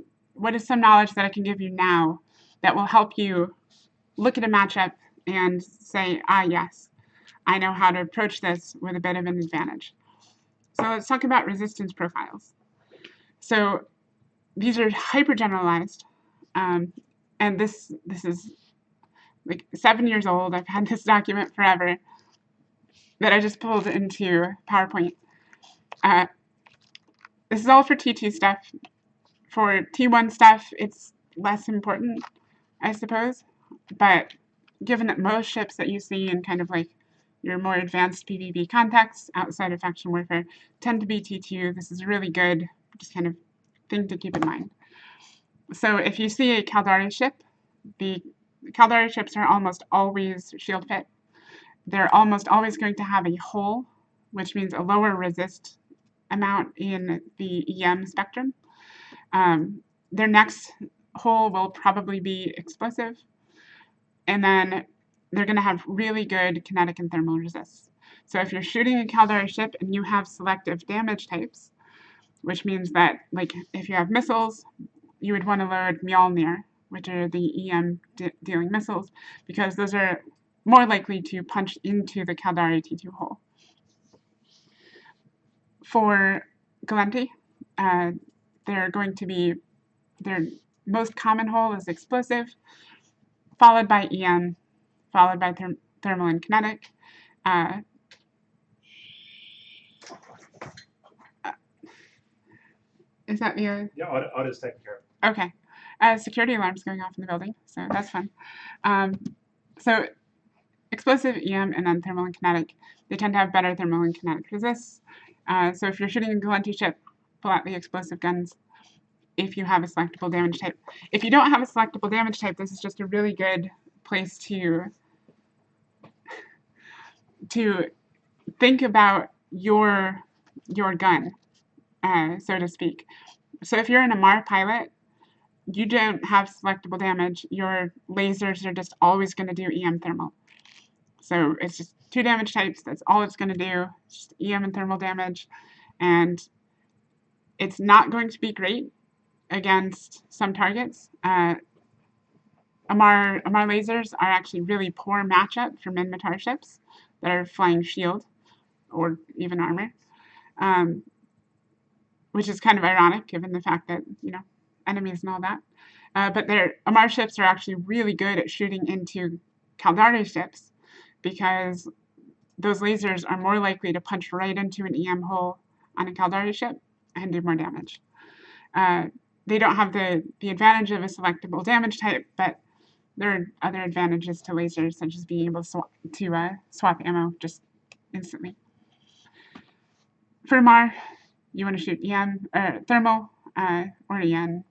knowledge that I can give you now that will help you look at a matchup and say, yes, I know how to approach this with a bit of an advantage. So let's talk about resistance profiles. So these are hyper generalized, and this is like 7 years old. I've had this document forever that I just pulled into PowerPoint. This is all for T2 stuff. For T1 stuff, it's less important, I suppose, but given that most ships that you see in kind of like your more advanced PvP contexts outside of faction warfare tend to be T2. This is a really good just kind of thing to keep in mind. So if you see a Caldari ship, the Caldari ships are almost always shield fit. They're almost always going to have a hull, which means a lower resist amount in the EM spectrum. Their next hull will probably be explosive, and then they're going to have really good kinetic and thermal resists. So if you're shooting a Caldari ship and you have selective damage types, which means that, like, if you have missiles, you would want to load Mjolnir, which are the EM dealing missiles, because those are more likely to punch into the Caldari T2 hull. For Galenti, their most common hull is explosive, followed by EM, followed by thermal and kinetic. Is that the... Yeah, auto's taken care of. Okay. Security alarm's going off in the building, so that's fun. So explosive, EM, and then thermal and kinetic, they tend to have better thermal and kinetic resists. So if you're shooting a Galenti ship, pull out the explosive guns if you have a selectable damage type. If you don't have a selectable damage type, this is just a really good place to think about your gun, so to speak. So if you're an Amar pilot, you don't have selectable damage. Your lasers are just always going to do EM thermal. So it's just 2 damage types. That's all it's going to do. It's just EM and thermal damage. And it's not going to be great against some targets. Amar lasers are actually really poor matchup for Minmatar ships that are flying shield or even armor, which is kind of ironic given the fact that, enemies and all that. But their Amar ships are actually really good at shooting into Caldari ships because those lasers are more likely to punch right into an EM hull on a Caldari ship and do more damage. They don't have the advantage of a selectable damage type, but there are other advantages to lasers, such as being able to swap ammo just instantly. For MAR, you want to shoot EM, or thermal, or EN,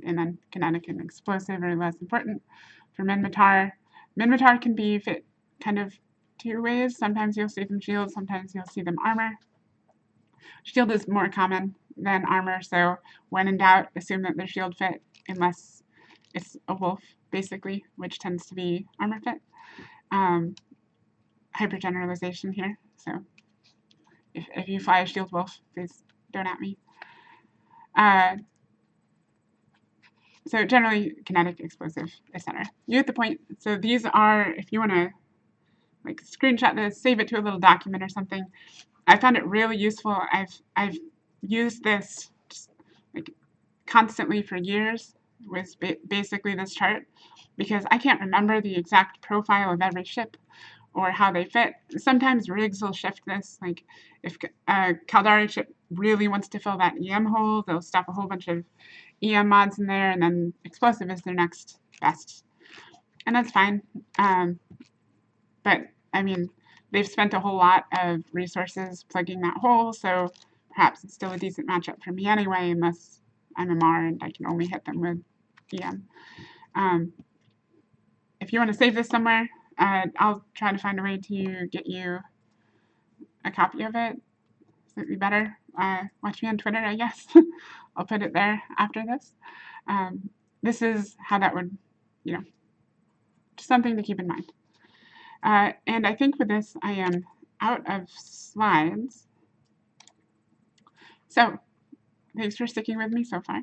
and then kinetic and explosive are less important. For Minmatar can be fit kind of two ways. Sometimes you'll see them shield, sometimes you'll see them armor. Shield is more common than armor, so when in doubt, assume that they're shield fit, unless it's a wolf, basically, which tends to be armor fit. Hypergeneralization here, so if you fly a shield wolf, please don't at me. So generally, kinetic, explosive, etc. You get the point. So these are, if you want to like screenshot this, save it to a little document or something. I found it really useful. I've used this just like constantly for years with basically this chart, because I can't remember the exact profile of every ship or how they fit. Sometimes rigs will shift this, like if a Caldari ship really wants to fill that EM hole, they'll stuff a whole bunch of EM mods in there, and then explosive is their next best. And that's fine. But, I mean, they've spent a whole lot of resources plugging that hole, so perhaps it's still a decent matchup for me anyway, unless I'm a MAR and I can only hit them with EM. If you want to save this somewhere, I'll try to find a way to get you a copy of it. Slightly better. Watch me on Twitter, I guess. I'll put it there after this. This is how that would, just something to keep in mind. And I think with this, I am out of slides. So, thanks for sticking with me so far.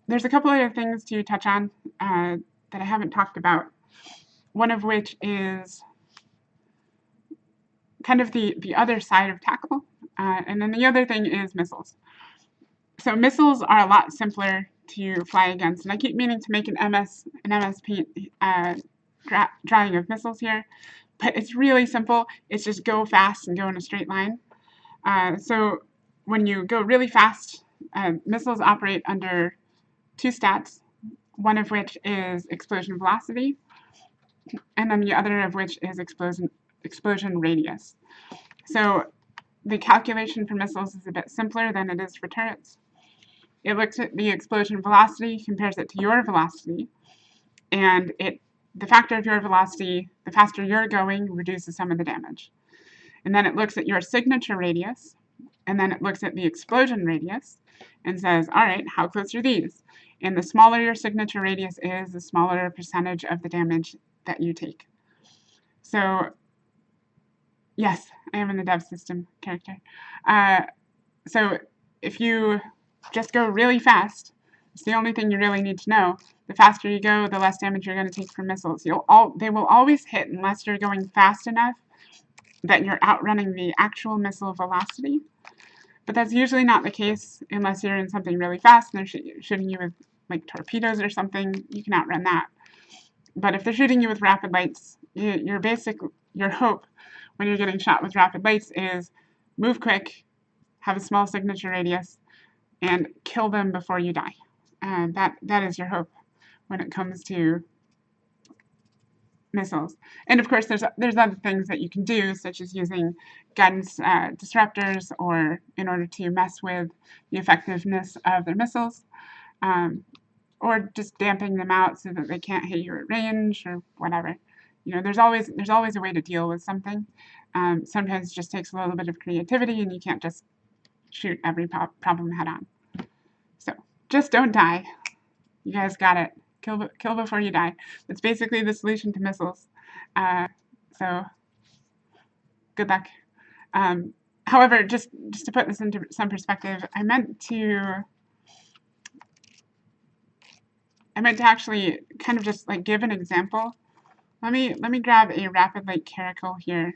There's a couple other things to touch on that I haven't talked about. One of which is kind of the other side of tackle. And then the other thing is missiles. So missiles are a lot simpler to fly against. And I keep meaning to make an MS Paint drawing of missiles here. But it's really simple. It's just go fast and go in a straight line. So when you go really fast, missiles operate under two stats, one of which is explosion velocity, and then the other of which is explosion radius. So the calculation for missiles is a bit simpler than it is for turrets. It looks at the explosion velocity, compares it to your velocity, and the factor of your velocity, the faster you're going, reduces some of the damage. And then it looks at your signature radius, and then it looks at the explosion radius, and says, all right, how close are these? And the smaller your signature radius is, the smaller percentage of the damage that you take. So, yes, I am in the dev system character. So if you just go really fast, it's the only thing you really need to know. The faster you go, the less damage you're going to take from missiles. They will always hit unless you're going fast enough that you're outrunning the actual missile velocity. But that's usually not the case unless you're in something really fast and they're shooting you with like torpedoes or something. You can outrun that. But if they're shooting you with rapid lights, your hope when you're getting shot with rapid lights is move quick, have a small signature radius, and kill them before you die. That is your hope when it comes to missiles. And of course, there's other things that you can do, such as using guidance disruptors, or in order to mess with the effectiveness of their missiles, or just damping them out so that they can't hit you at range or whatever. There's always a way to deal with something. Sometimes it just takes a little bit of creativity, and you can't just shoot every problem head on. So just don't die. You guys got it. Kill before you die. That's basically the solution to missiles. So good luck. However, just to put this into some perspective, I meant to actually kind of just like give an example. Let me grab a rapid light caracal here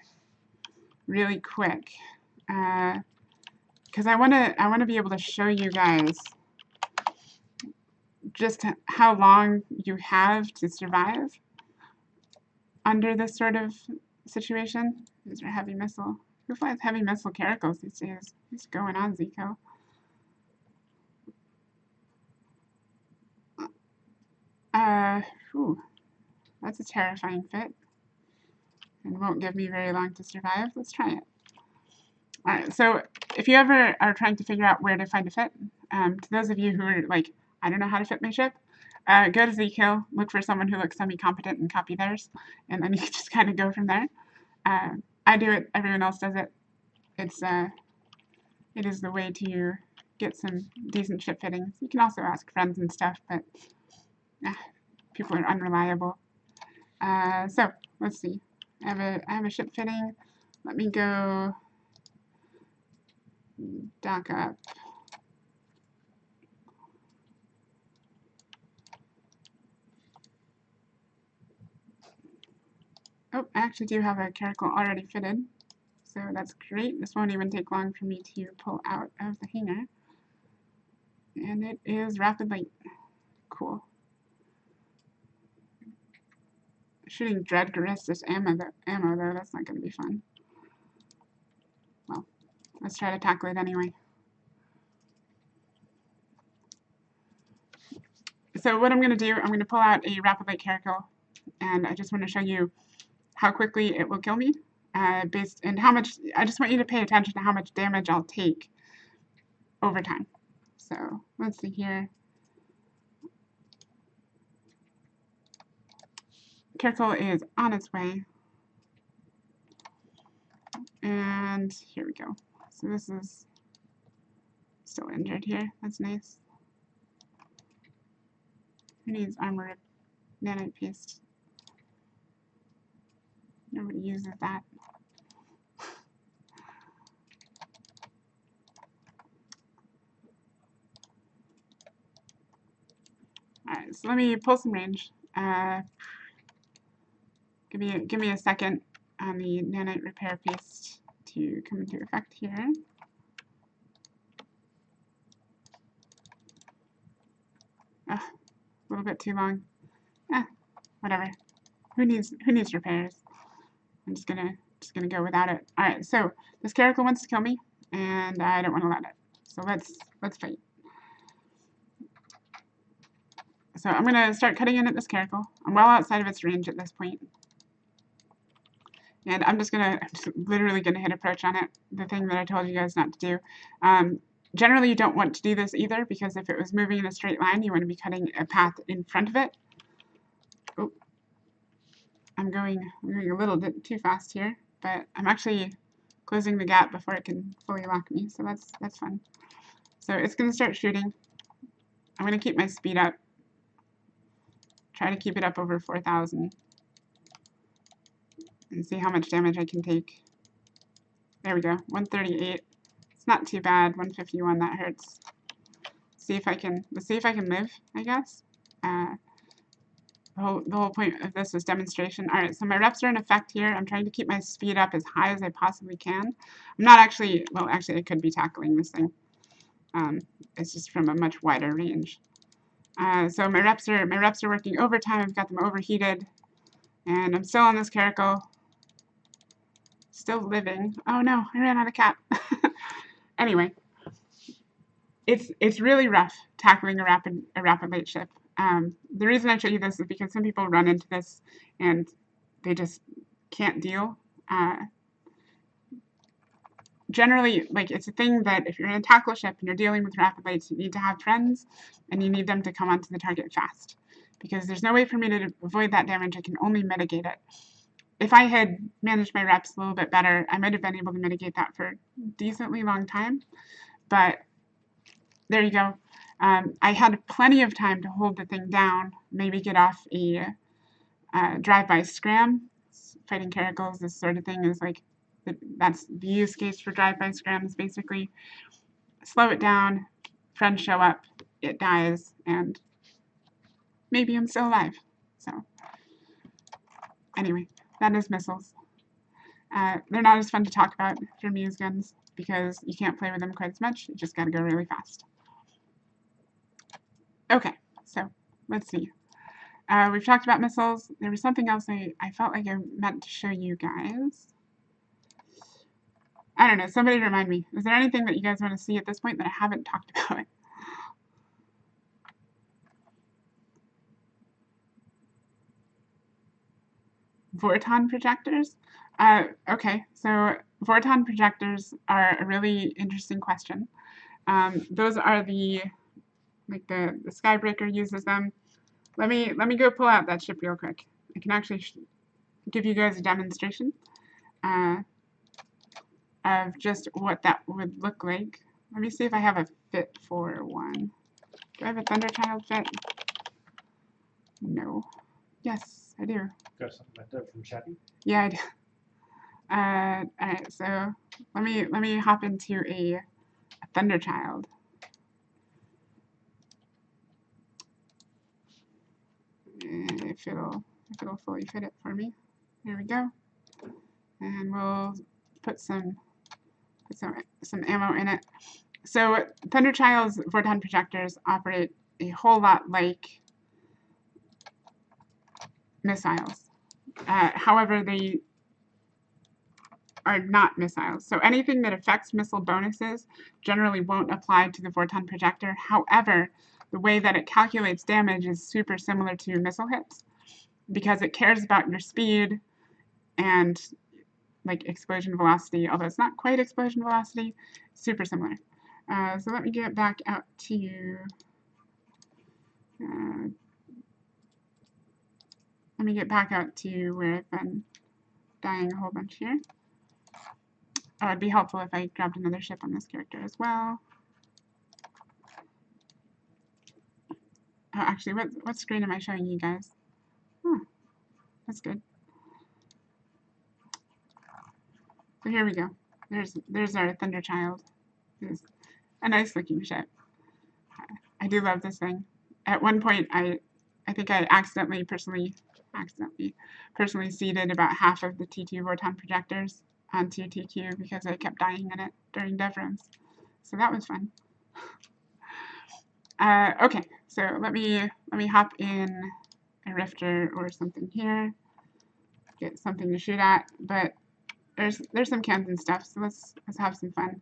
really quick, because I want to be able to show you guys just how long you have to survive under this sort of situation. These are heavy missile. Who flies heavy missile caracals these days? What's going on, Zico? Whew, that's a terrifying fit. And won't give me very long to survive. Let's try it. Alright, so if you ever are trying to figure out where to find a fit, to those of you who are like, I don't know how to fit my ship, go to Zkill, look for someone who looks semi-competent and copy theirs, and then you can just kind of go from there. I do it, everyone else does it. It is the way to get some decent ship fittings. You can also ask friends and stuff, but people are unreliable. So let's see. I have a ship fitting. Let me go dock up. Oh, I actually do have a caracal already fitted, so that's great. This won't even take long for me to pull out of the hangar. And it is rapid light. Cool. Shooting Dread Garistus ammo though, that's not going to be fun. Well, let's try to tackle it anyway. So what I'm going to do, I'm going to pull out a rapid light caracal, and I just want to show you how quickly it will kill me, and how much. I just want you to pay attention to how much damage I'll take over time. So let's see here. Caracal is on its way, and here we go. So this is still injured here. That's nice. Who needs armor nanite paste? Nobody uses that. Alright, so let me pull some range. Give me a second on the nanite repair paste to come into effect here. Ugh, a little bit too long. Whatever. Who needs repairs? I'm just gonna go without it. Alright, so this caracal wants to kill me, and I don't want to let it. So let's fight. So I'm gonna start cutting in at this caracal. I'm well outside of its range at this point. And I'm just literally gonna hit approach on it, the thing that I told you guys not to do. Generally you don't want to do this either, because if it was moving in a straight line, you want to be cutting a path in front of it. Oh, I'm going a little bit too fast here, but I'm actually closing the gap before it can fully lock me, so that's fun. So it's gonna start shooting. I'm gonna keep my speed up. Try to keep it up over 4,000. And see how much damage I can take. There we go, 138. It's not too bad. 151, that hurts. Let's see if I can live, I guess. The whole point of this was demonstration. Alright, so my reps are in effect here. I'm trying to keep my speed up as high as I possibly can. I'm not actually, well, actually I could be tackling this thing. It's just from a much wider range. So my reps are working overtime. I've got them overheated. And I'm still on this caracal. Still living. Oh no, I ran out of cap. Anyway, it's really rough tackling a rapid light ship. The reason I show you this is because some people run into this and they just can't deal. Generally, like, it's a thing that if you're in a tackle ship and you're dealing with rapid lights, you need to have friends and you need them to come onto the target fast, because there's no way for me to avoid that damage. I can only mitigate it. If I had managed my reps a little bit better, I might have been able to mitigate that for a decently long time. But there you go. I had plenty of time to hold the thing down, maybe get off a drive-by scram. Fighting caracals, this sort of thing is like, that's the use case for drive-by scrams, basically. Slow it down, friends show up, it dies, and maybe I'm still alive. So anyway, that is missiles. They're not as fun to talk about for muse guns because you can't play with them quite as much. You just gotta go really fast. Okay, so let's see. We've talked about missiles. There was something else I felt like I meant to show you guys. I don't know, somebody remind me. Is there anything that you guys want to see at this point that I haven't talked about? Vorton projectors? Okay, so Vorton projectors are a really interesting question. Those are the Skybreaker uses them. Let me go pull out that ship real quick. I can actually give you guys a demonstration of just what that would look like. Let me see if I have a fit for one. Do I have a Thunderchild fit? No. Yes, I do. Got something like that from Chappie? Yeah, I do. Alright, so let me hop into a Thunderchild. If it'll fully fit it for me. There we go. And we'll put some ammo in it. So Thunderchild's Vorton projectors operate a whole lot like missiles. However, they are not missiles. So anything that affects missile bonuses generally won't apply to the Vorton projector. However, the way that it calculates damage is super similar to missile hits because it cares about your speed and like explosion velocity, although it's not quite explosion velocity, super similar. So let me get back out to where I've been dying a whole bunch here. Oh, it'd be helpful if I grabbed another ship on this character as well. Oh, actually, what screen am I showing you guys? Oh, that's good. So here we go. There's our Thunderchild. It's a nice looking ship. I do love this thing. At one point, I think I personally seeded about half of the T2 Vorton projectors onto TQ because I kept dying in it during dev runs. So that was fun. Okay, so let me hop in a Rifter or something here. Get something to shoot at, but there's some cans and stuff, so let's have some fun.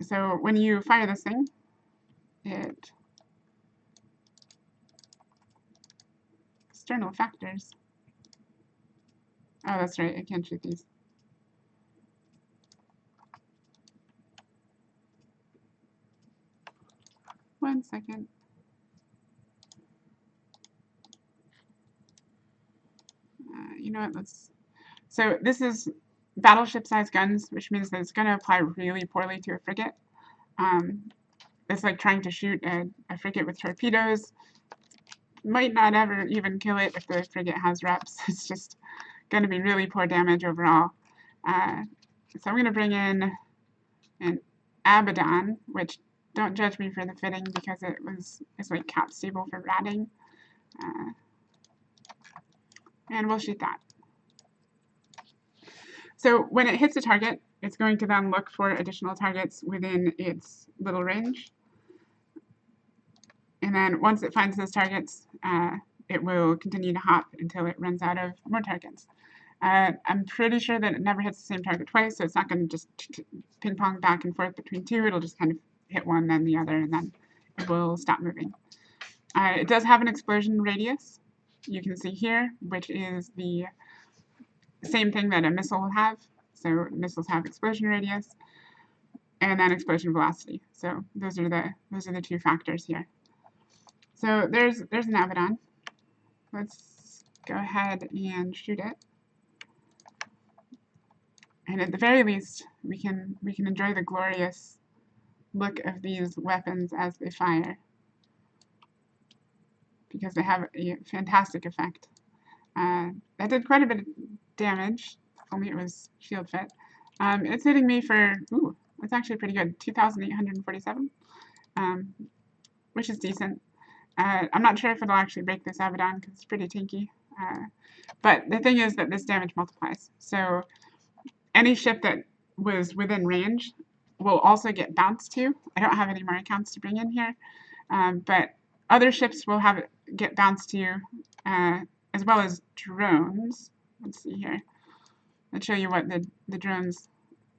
So when you fire this thing, external factors. Oh, that's right, I can't shoot these. One second. You know what, so this is battleship-sized guns, which means that it's going to apply really poorly to a frigate. It's like trying to shoot a frigate with torpedoes. Might not ever even kill it if the frigate has reps. It's just going to be really poor damage overall. So I'm going to bring in an Abaddon, which don't judge me for the fitting because it's like cap stable for ratting. And we'll shoot that. So when it hits a target, it's going to then look for additional targets within its little range. And then once it finds those targets, it will continue to hop until it runs out of more targets. I'm pretty sure that it never hits the same target twice, so it's not going to just ping pong back and forth between two. It'll just kind of hit one, then the other, and then it will stop moving. It does have an explosion radius, you can see here, which is the same thing that a missile will have. So missiles have explosion radius and then explosion velocity. So those are the two factors here. So there's an Abaddon. Let's go ahead and shoot it. And at the very least, we can enjoy the glorious look of these weapons as they fire, because they have a fantastic effect. That did quite a bit of damage, if only it was shield fit. It's hitting me for, ooh, that's actually pretty good, 2,847, which is decent. I'm not sure if it'll actually break this Abaddon because it's pretty tanky. But the thing is that this damage multiplies. So any ship that was within range will also get bounced to. I don't have any more accounts to bring in here, but other ships will get bounced to, as well as drones. Let's see here. Let's show you what the drones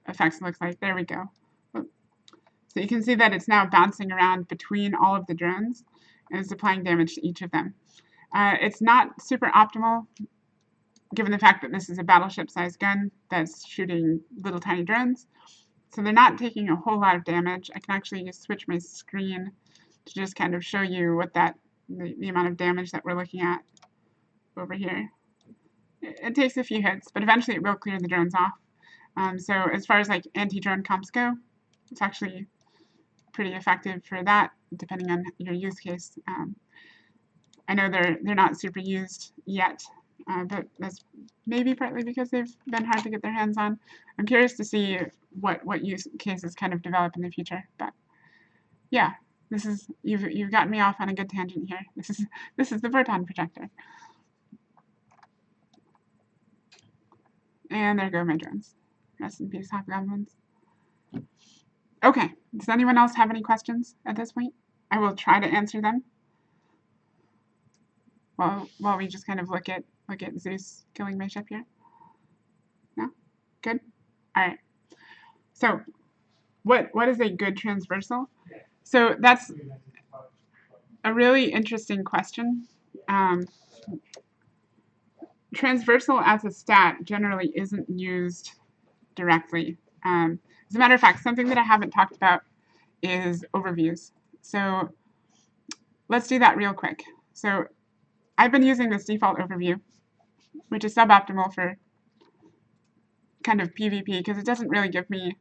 effects looks like. There we go. So you can see that it's now bouncing around between all of the drones and it's applying damage to each of them. It's not super optimal given the fact that this is a battleship-sized gun that's shooting little tiny drones. So they're not taking a whole lot of damage. I can actually just switch my screen to just kind of show you what the amount of damage that we're looking at over here. It takes a few hits, but eventually it will clear the drones off. So as far as like anti-drone comps go, it's actually pretty effective for that, depending on your use case. I know they're not super used yet, but that's maybe partly because they've been hard to get their hands on. I'm curious to see what use cases kind of develop in the future. But yeah, this is you've gotten me off on a good tangent here. This is the Vorton projector. And there go my drones. Rest in peace, hobgoblins. Okay, does anyone else have any questions at this point? I will try to answer them while we just kind of look at Zeus killing my ship here. No? Good? All right. So what is a good transversal? So that's a really interesting question. Transversal as a stat generally isn't used directly. As a matter of fact, something that I haven't talked about is overviews. So let's do that real quick. So I've been using this default overview, which is suboptimal for kind of PvP because it doesn't really give me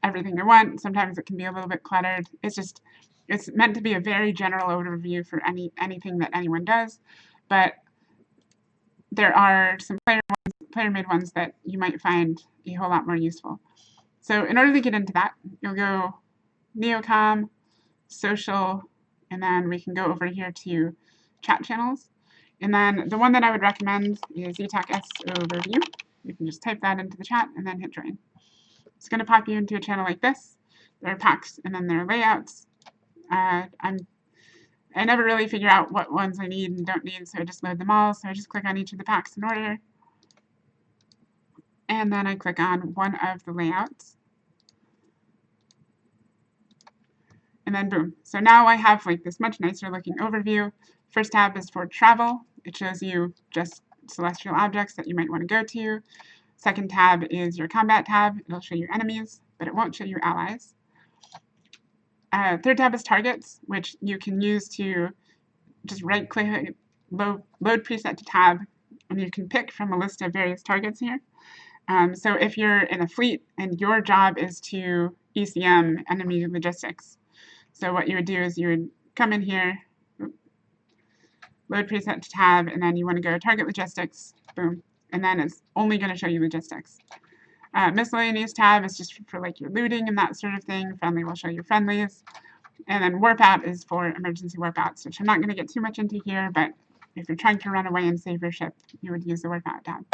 everything I want. Sometimes it can be a little bit cluttered. It's meant to be a very general overview for anything that anyone does, but there are some player-made ones that you might find a whole lot more useful. So in order to get into that, you'll go Neocom, Social, and then we can go over here to Chat Channels. And then the one that I would recommend is ETAC S Overview. You can just type that into the chat and then hit join. It's going to pop you into a channel like this. There are packs and then there are layouts. I never really figure out what ones I need and don't need, so I just load them all. So I just click on each of the packs in order. And then I click on one of the layouts. And then boom. So now I have like this much nicer looking overview. First tab is for travel. It shows you just celestial objects that you might want to go to. Second tab is your combat tab. It'll show you enemies, but it won't show you allies. Third tab is targets, which you can use to just right-click, load preset to tab, and you can pick from a list of various targets here. So if you're in a fleet and your job is to ECM enemy logistics, so what you would do is you would come in here, load preset to tab, and then you want to go target logistics, boom, and then it's only going to show you logistics. Miscellaneous tab is just for like your looting and that sort of thing. Friendly will show you friendlies. And then warp out is for emergency warp outs, which I'm not going to get too much into here, but if you're trying to run away and save your ship, you would use the warp out tab.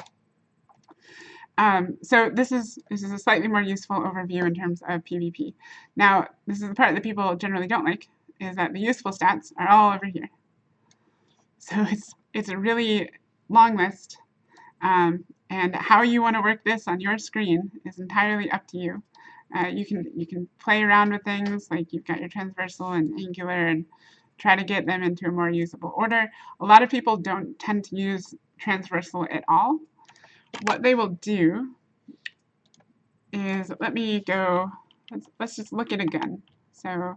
So this is a slightly more useful overview in terms of PvP. Now, this is the part that people generally don't like, is that the useful stats are all over here. So it's a really long list. And how you want to work this on your screen is entirely up to you. You can play around with things, like you've got your transversal and angular, and try to get them into a more usable order. A lot of people don't tend to use transversal at all. What they will do is, let's just look at a gun. So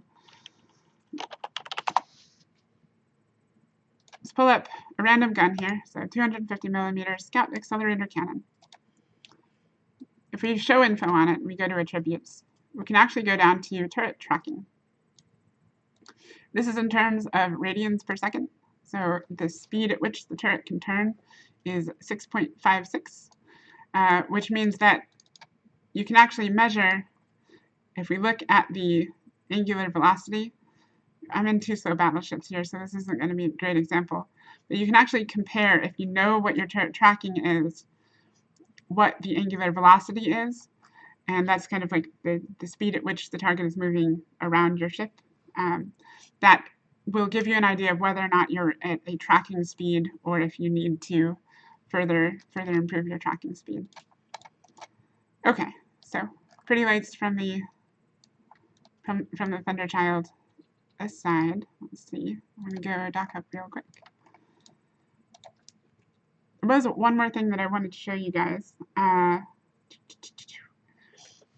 let's pull up a random gun here, so 250 millimeter Scout Accelerator Cannon. If we show info on it, we go to attributes, we can actually go down to turret tracking. This is in terms of radians per second, so the speed at which the turret can turn is 6.56, which means that you can actually measure, if we look at the angular velocity. I'm in two slow battleships here, so this isn't going to be a great example. But you can actually compare, if you know what your turret tracking is, what the angular velocity is. And that's kind of like the speed at which the target is moving around your ship. That will give you an idea of whether or not you're at a tracking speed, or if you need to further improve your tracking speed. Okay, so pretty lights from the Thunderchild aside. Let's see. I'm going to go dock up real quick. was one more thing that I wanted to show you guys,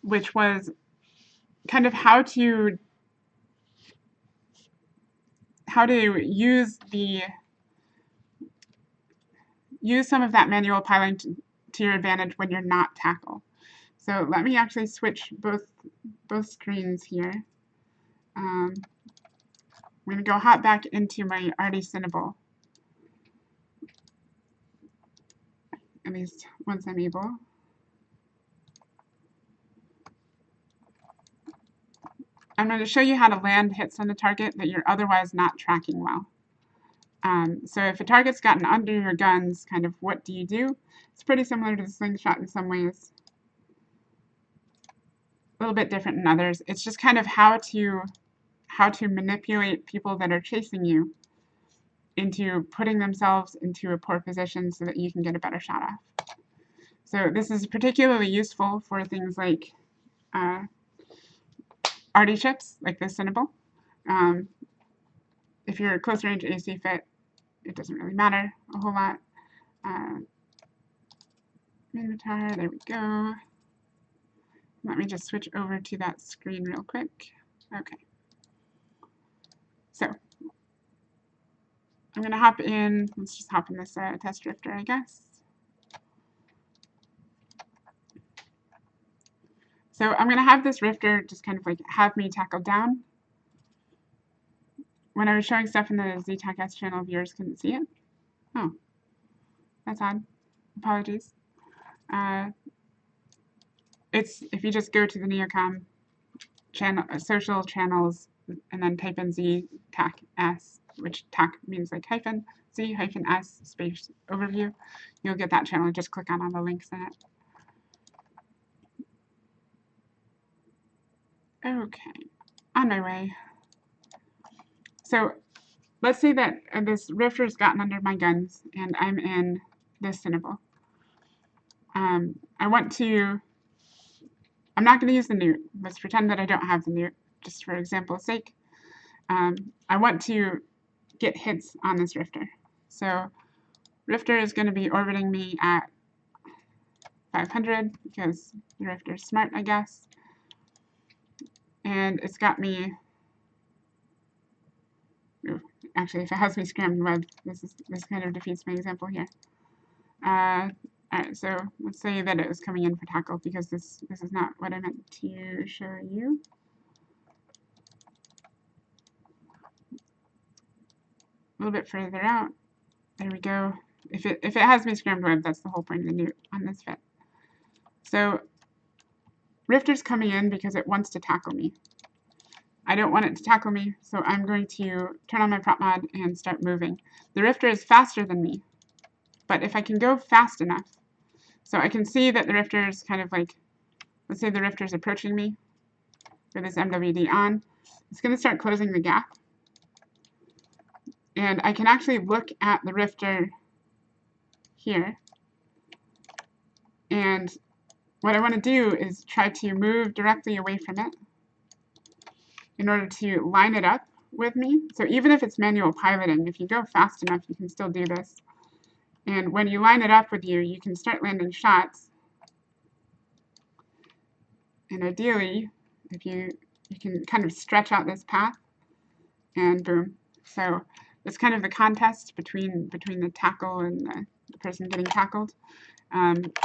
which was kind of how to use some of that manual piloting to your advantage when you're not tackle. So let me actually switch both screens here. I'm going to go hop back into my already Cinnable, at least once I'm able. I'm going to show you how to land hits on a target that you're otherwise not tracking well. So if a target's gotten under your guns, kind of what do you do? It's pretty similar to the Slingshot in some ways. A little bit different in others. It's just kind of how to manipulate people that are chasing you into putting themselves into a poor position so that you can get a better shot off. So this is particularly useful for things like arty chips, like this Cinnable. If you're a close range AC fit, it doesn't really matter a whole lot. Minotaur, there we go. Let me just switch over to that screen real quick. Okay. So I'm going to hop in. Let's just hop in this test drifter, I guess. So I'm going to have this rifter just kind of like have me tackled down. When I was showing stuff in the ZTAC-S channel, viewers couldn't see it. Oh, that's odd. Apologies. It's if you just go to the Neocom channel, social channels, and then type in ZTAC-S, which TAC means like hyphen, Z-S space overview, you'll get that channel. Just click on all the links in it. Okay, on my way. So let's say that this rifter's gotten under my guns and I'm in this Cinnable. I'm not going to use the newt. Let's pretend that I don't have the newt, just for example's sake. I want to get hits on this rifter. So rifter is going to be orbiting me at 500 because the rifter is smart, I guess. And it's got me. Ooh, actually, if it has me scrammed web, this kind of defeats my example here. Alright, so let's say that it was coming in for tackle because this is not what I meant to show you. A little bit further out. There we go. If it has me scrammed web, that's the whole point of the newt on this fit. So rifter's coming in because it wants to tackle me. I don't want it to tackle me, so I'm going to turn on my prop mod and start moving. The rifter is faster than me, but if I can go fast enough, so I can see that the rifter is kind of like, let's say the rifter is approaching me with this MWD on, it's going to start closing the gap. And I can actually look at the rifter here. And what I want to do is try to move directly away from it in order to line it up with me. So even if it's manual piloting, if you go fast enough, you can still do this. And when you line it up with you, you can start landing shots. And ideally, if you can kind of stretch out this path, and boom. So it's kind of the contest between the tackle and the person getting tackled.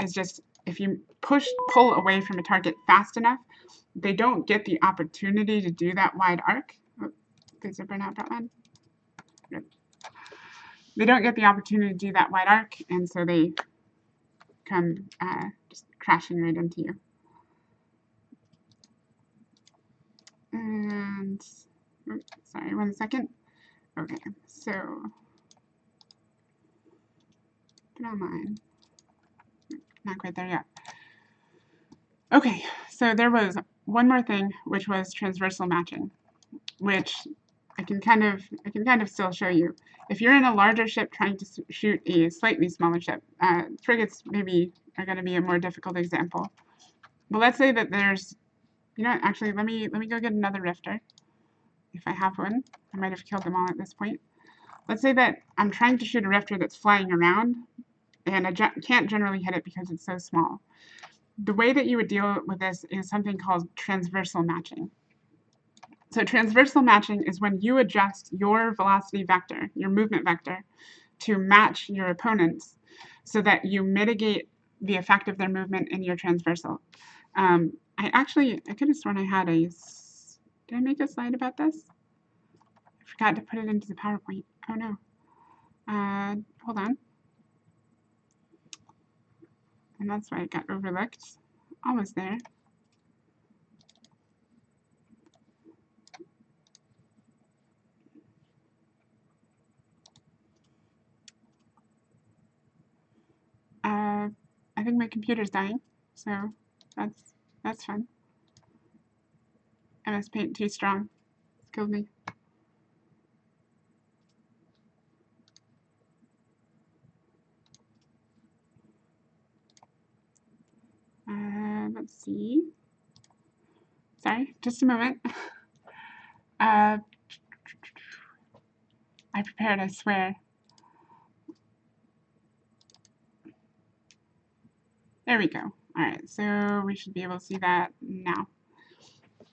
Is just if you pull away from a target fast enough, they don't get the opportunity to do that wide arc. Oh, please burn out that one. Good. They don't get the opportunity to do that wide arc, and so they come just crashing right into you. And oops, sorry, 1 second. Okay, so get online. Not quite there yet. Okay, so there was one more thing, which was transversal matching, which I can kind of still show you. If you're in a larger ship trying to shoot a slightly smaller ship, frigates maybe are going to be a more difficult example. But let's say that there's, you know what, actually let me go get another rifter. If I have one, I might have killed them all at this point. Let's say that I'm trying to shoot a rifter that's flying around, and I can't generally hit it because it's so small. The way that you would deal with this is something called transversal matching. So transversal matching is when you adjust your velocity vector, your movement vector, to match your opponent's so that you mitigate the effect of their movement in your transversal. I could have sworn I had did I make a slide about this? I forgot to put it into the PowerPoint. Oh no. Hold on. And that's why it got overlooked. Almost there. I think my computer's dying, so that's fun. MS Paint too strong. It's killed me. Let's see. Sorry, just a moment. I prepared, I swear. There we go. All right, so we should be able to see that now.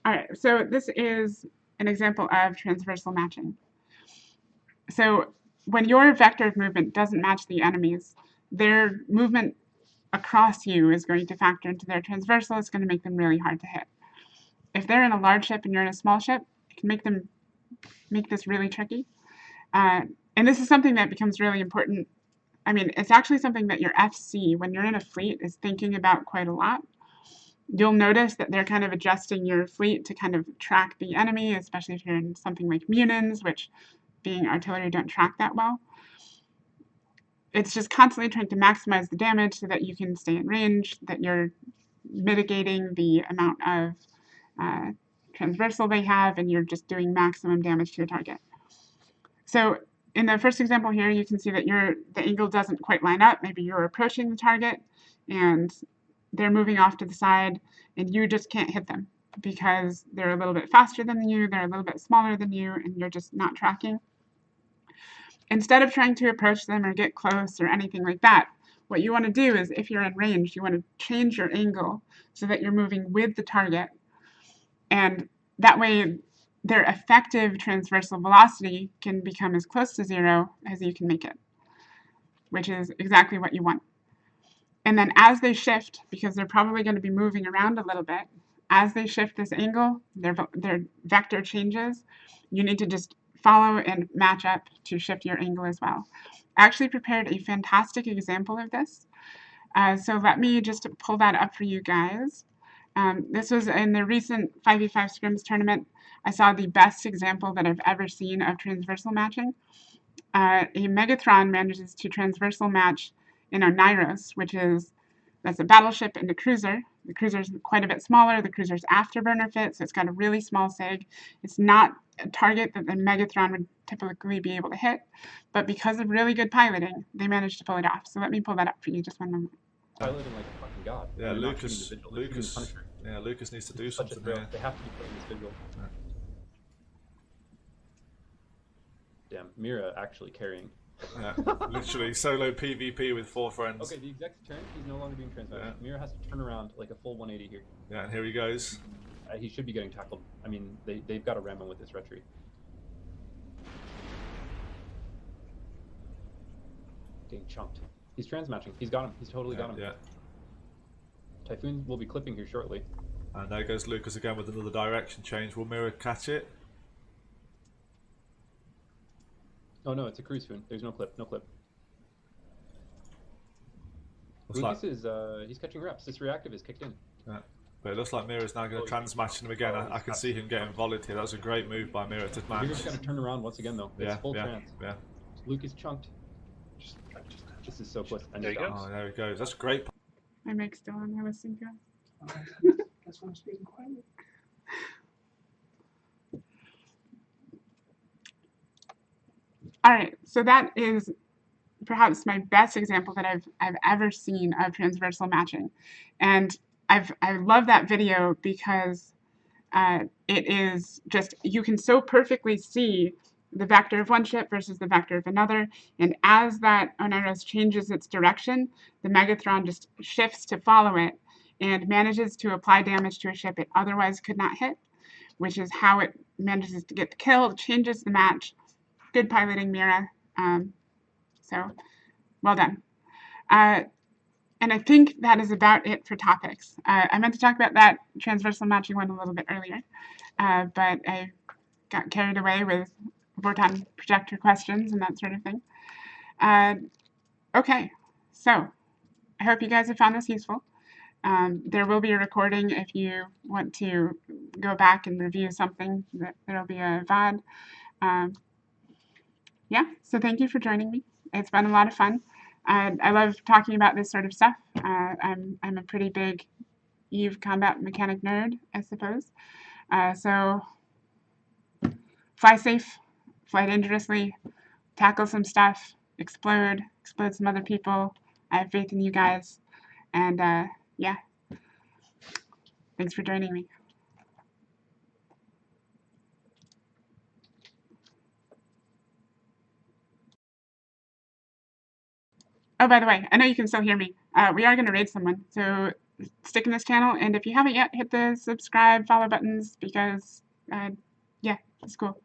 All right, so this is an example of transversal matching. So when your vector of movement doesn't match the enemy's, their movement across you is going to factor into their transversal. It's going to make them really hard to hit. If they're in a large ship and you're in a small ship, it can make this really tricky. And this is something that becomes really important. I mean, it's actually something that your FC, when you're in a fleet, is thinking about quite a lot. You'll notice that they're kind of adjusting your fleet to kind of track the enemy, especially if you're in something like Munins, which being artillery don't track that well. It's just constantly trying to maximize the damage so that you can stay in range, that you're mitigating the amount of transversal they have, and you're just doing maximum damage to your target. So in the first example here, you can see that the angle doesn't quite line up. Maybe you're approaching the target, and they're moving off to the side, and you just can't hit them because they're a little bit faster than you, they're a little bit smaller than you, and you're just not tracking. Instead of trying to approach them or get close or anything like that, what you want to do is, if you're in range, you want to change your angle so that you're moving with the target. And that way, their effective transversal velocity can become as close to 0 as you can make it, which is exactly what you want. And then as they shift, because they're probably going to be moving around a little bit, as they shift this angle, their vector changes. You need to just follow and match up to shift your angle as well. I actually prepared a fantastic example of this. So let me just pull that up for you guys. This was in the recent 5v5 scrims tournament. I saw the best example that I've ever seen of transversal matching. A Megathron manages to transversal match in a Nyros, that's a battleship and a cruiser. The cruiser's quite a bit smaller. The cruiser's afterburner fit, so it's got a really small SIG. It's not a target that the Megathron would typically be able to hit, but because of really good piloting, they managed to pull it off. So let me pull that up for you just one moment. Piloting like a fucking god. Yeah, Lucas needs to do something there. They have to be putting this visual. Yeah. Damn, Mira actually carrying. Yeah, literally solo PvP with 4 friends. Okay, the exec's turn. He's no longer being transferred. Yeah. Mira has to turn around like a full 180 here. Yeah, and here he goes. He should be getting tackled. I mean, they've got to ram him with this retreat. Getting chunked. He's transmatching. He's got him. He's totally got him. Yeah. Typhoon will be clipping here shortly. And there goes Lucas again with another direction change. Will Mira catch it? Oh no, it's a cruise spoon. There's no clip. No clip. Lucas is he's catching reps. This reactive is kicked in. Yeah. But it looks like Mira's now going to transmatch him again. I can see him getting volleyed here. That was a great move by Mira to match. Mira's got to turn around once again though. It's full trans. Yeah. Luke is chunked. This is so close. And there he goes. Oh, there he goes. That's great. My mic's still on. I was thinking. That's why I'm speaking quietly. All right, so that is perhaps my best example that I've ever seen of transversal matching, and I love that video because it is just, you can so perfectly see the vector of one ship versus the vector of another. And as that Oneros changes its direction, the Megathron just shifts to follow it and manages to apply damage to a ship it otherwise could not hit, which is how it manages to get the kill, changes the match. Good piloting, Mira. So, well done. And I think that is about it for topics. I meant to talk about that transversal matching one a little bit earlier, but I got carried away with Vorton projector questions and that sort of thing. Okay, so I hope you guys have found this useful. There will be a recording if you want to go back and review something. There'll be a VOD. Yeah, so thank you for joining me. It's been a lot of fun. I love talking about this sort of stuff. I'm a pretty big EVE combat mechanic nerd, I suppose. So fly safe, fly dangerously, tackle some stuff, explode some other people. I have faith in you guys. And yeah, thanks for joining me. Oh, by the way, I know you can still hear me. We are going to raid someone, so stick in this channel. And if you haven't yet, hit the subscribe, follow buttons, because, yeah, it's cool.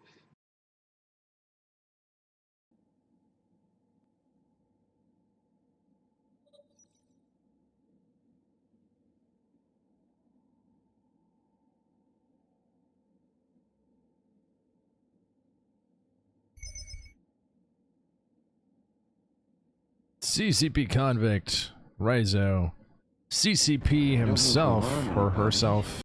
CCP convict, Raizo. CCP himself or herself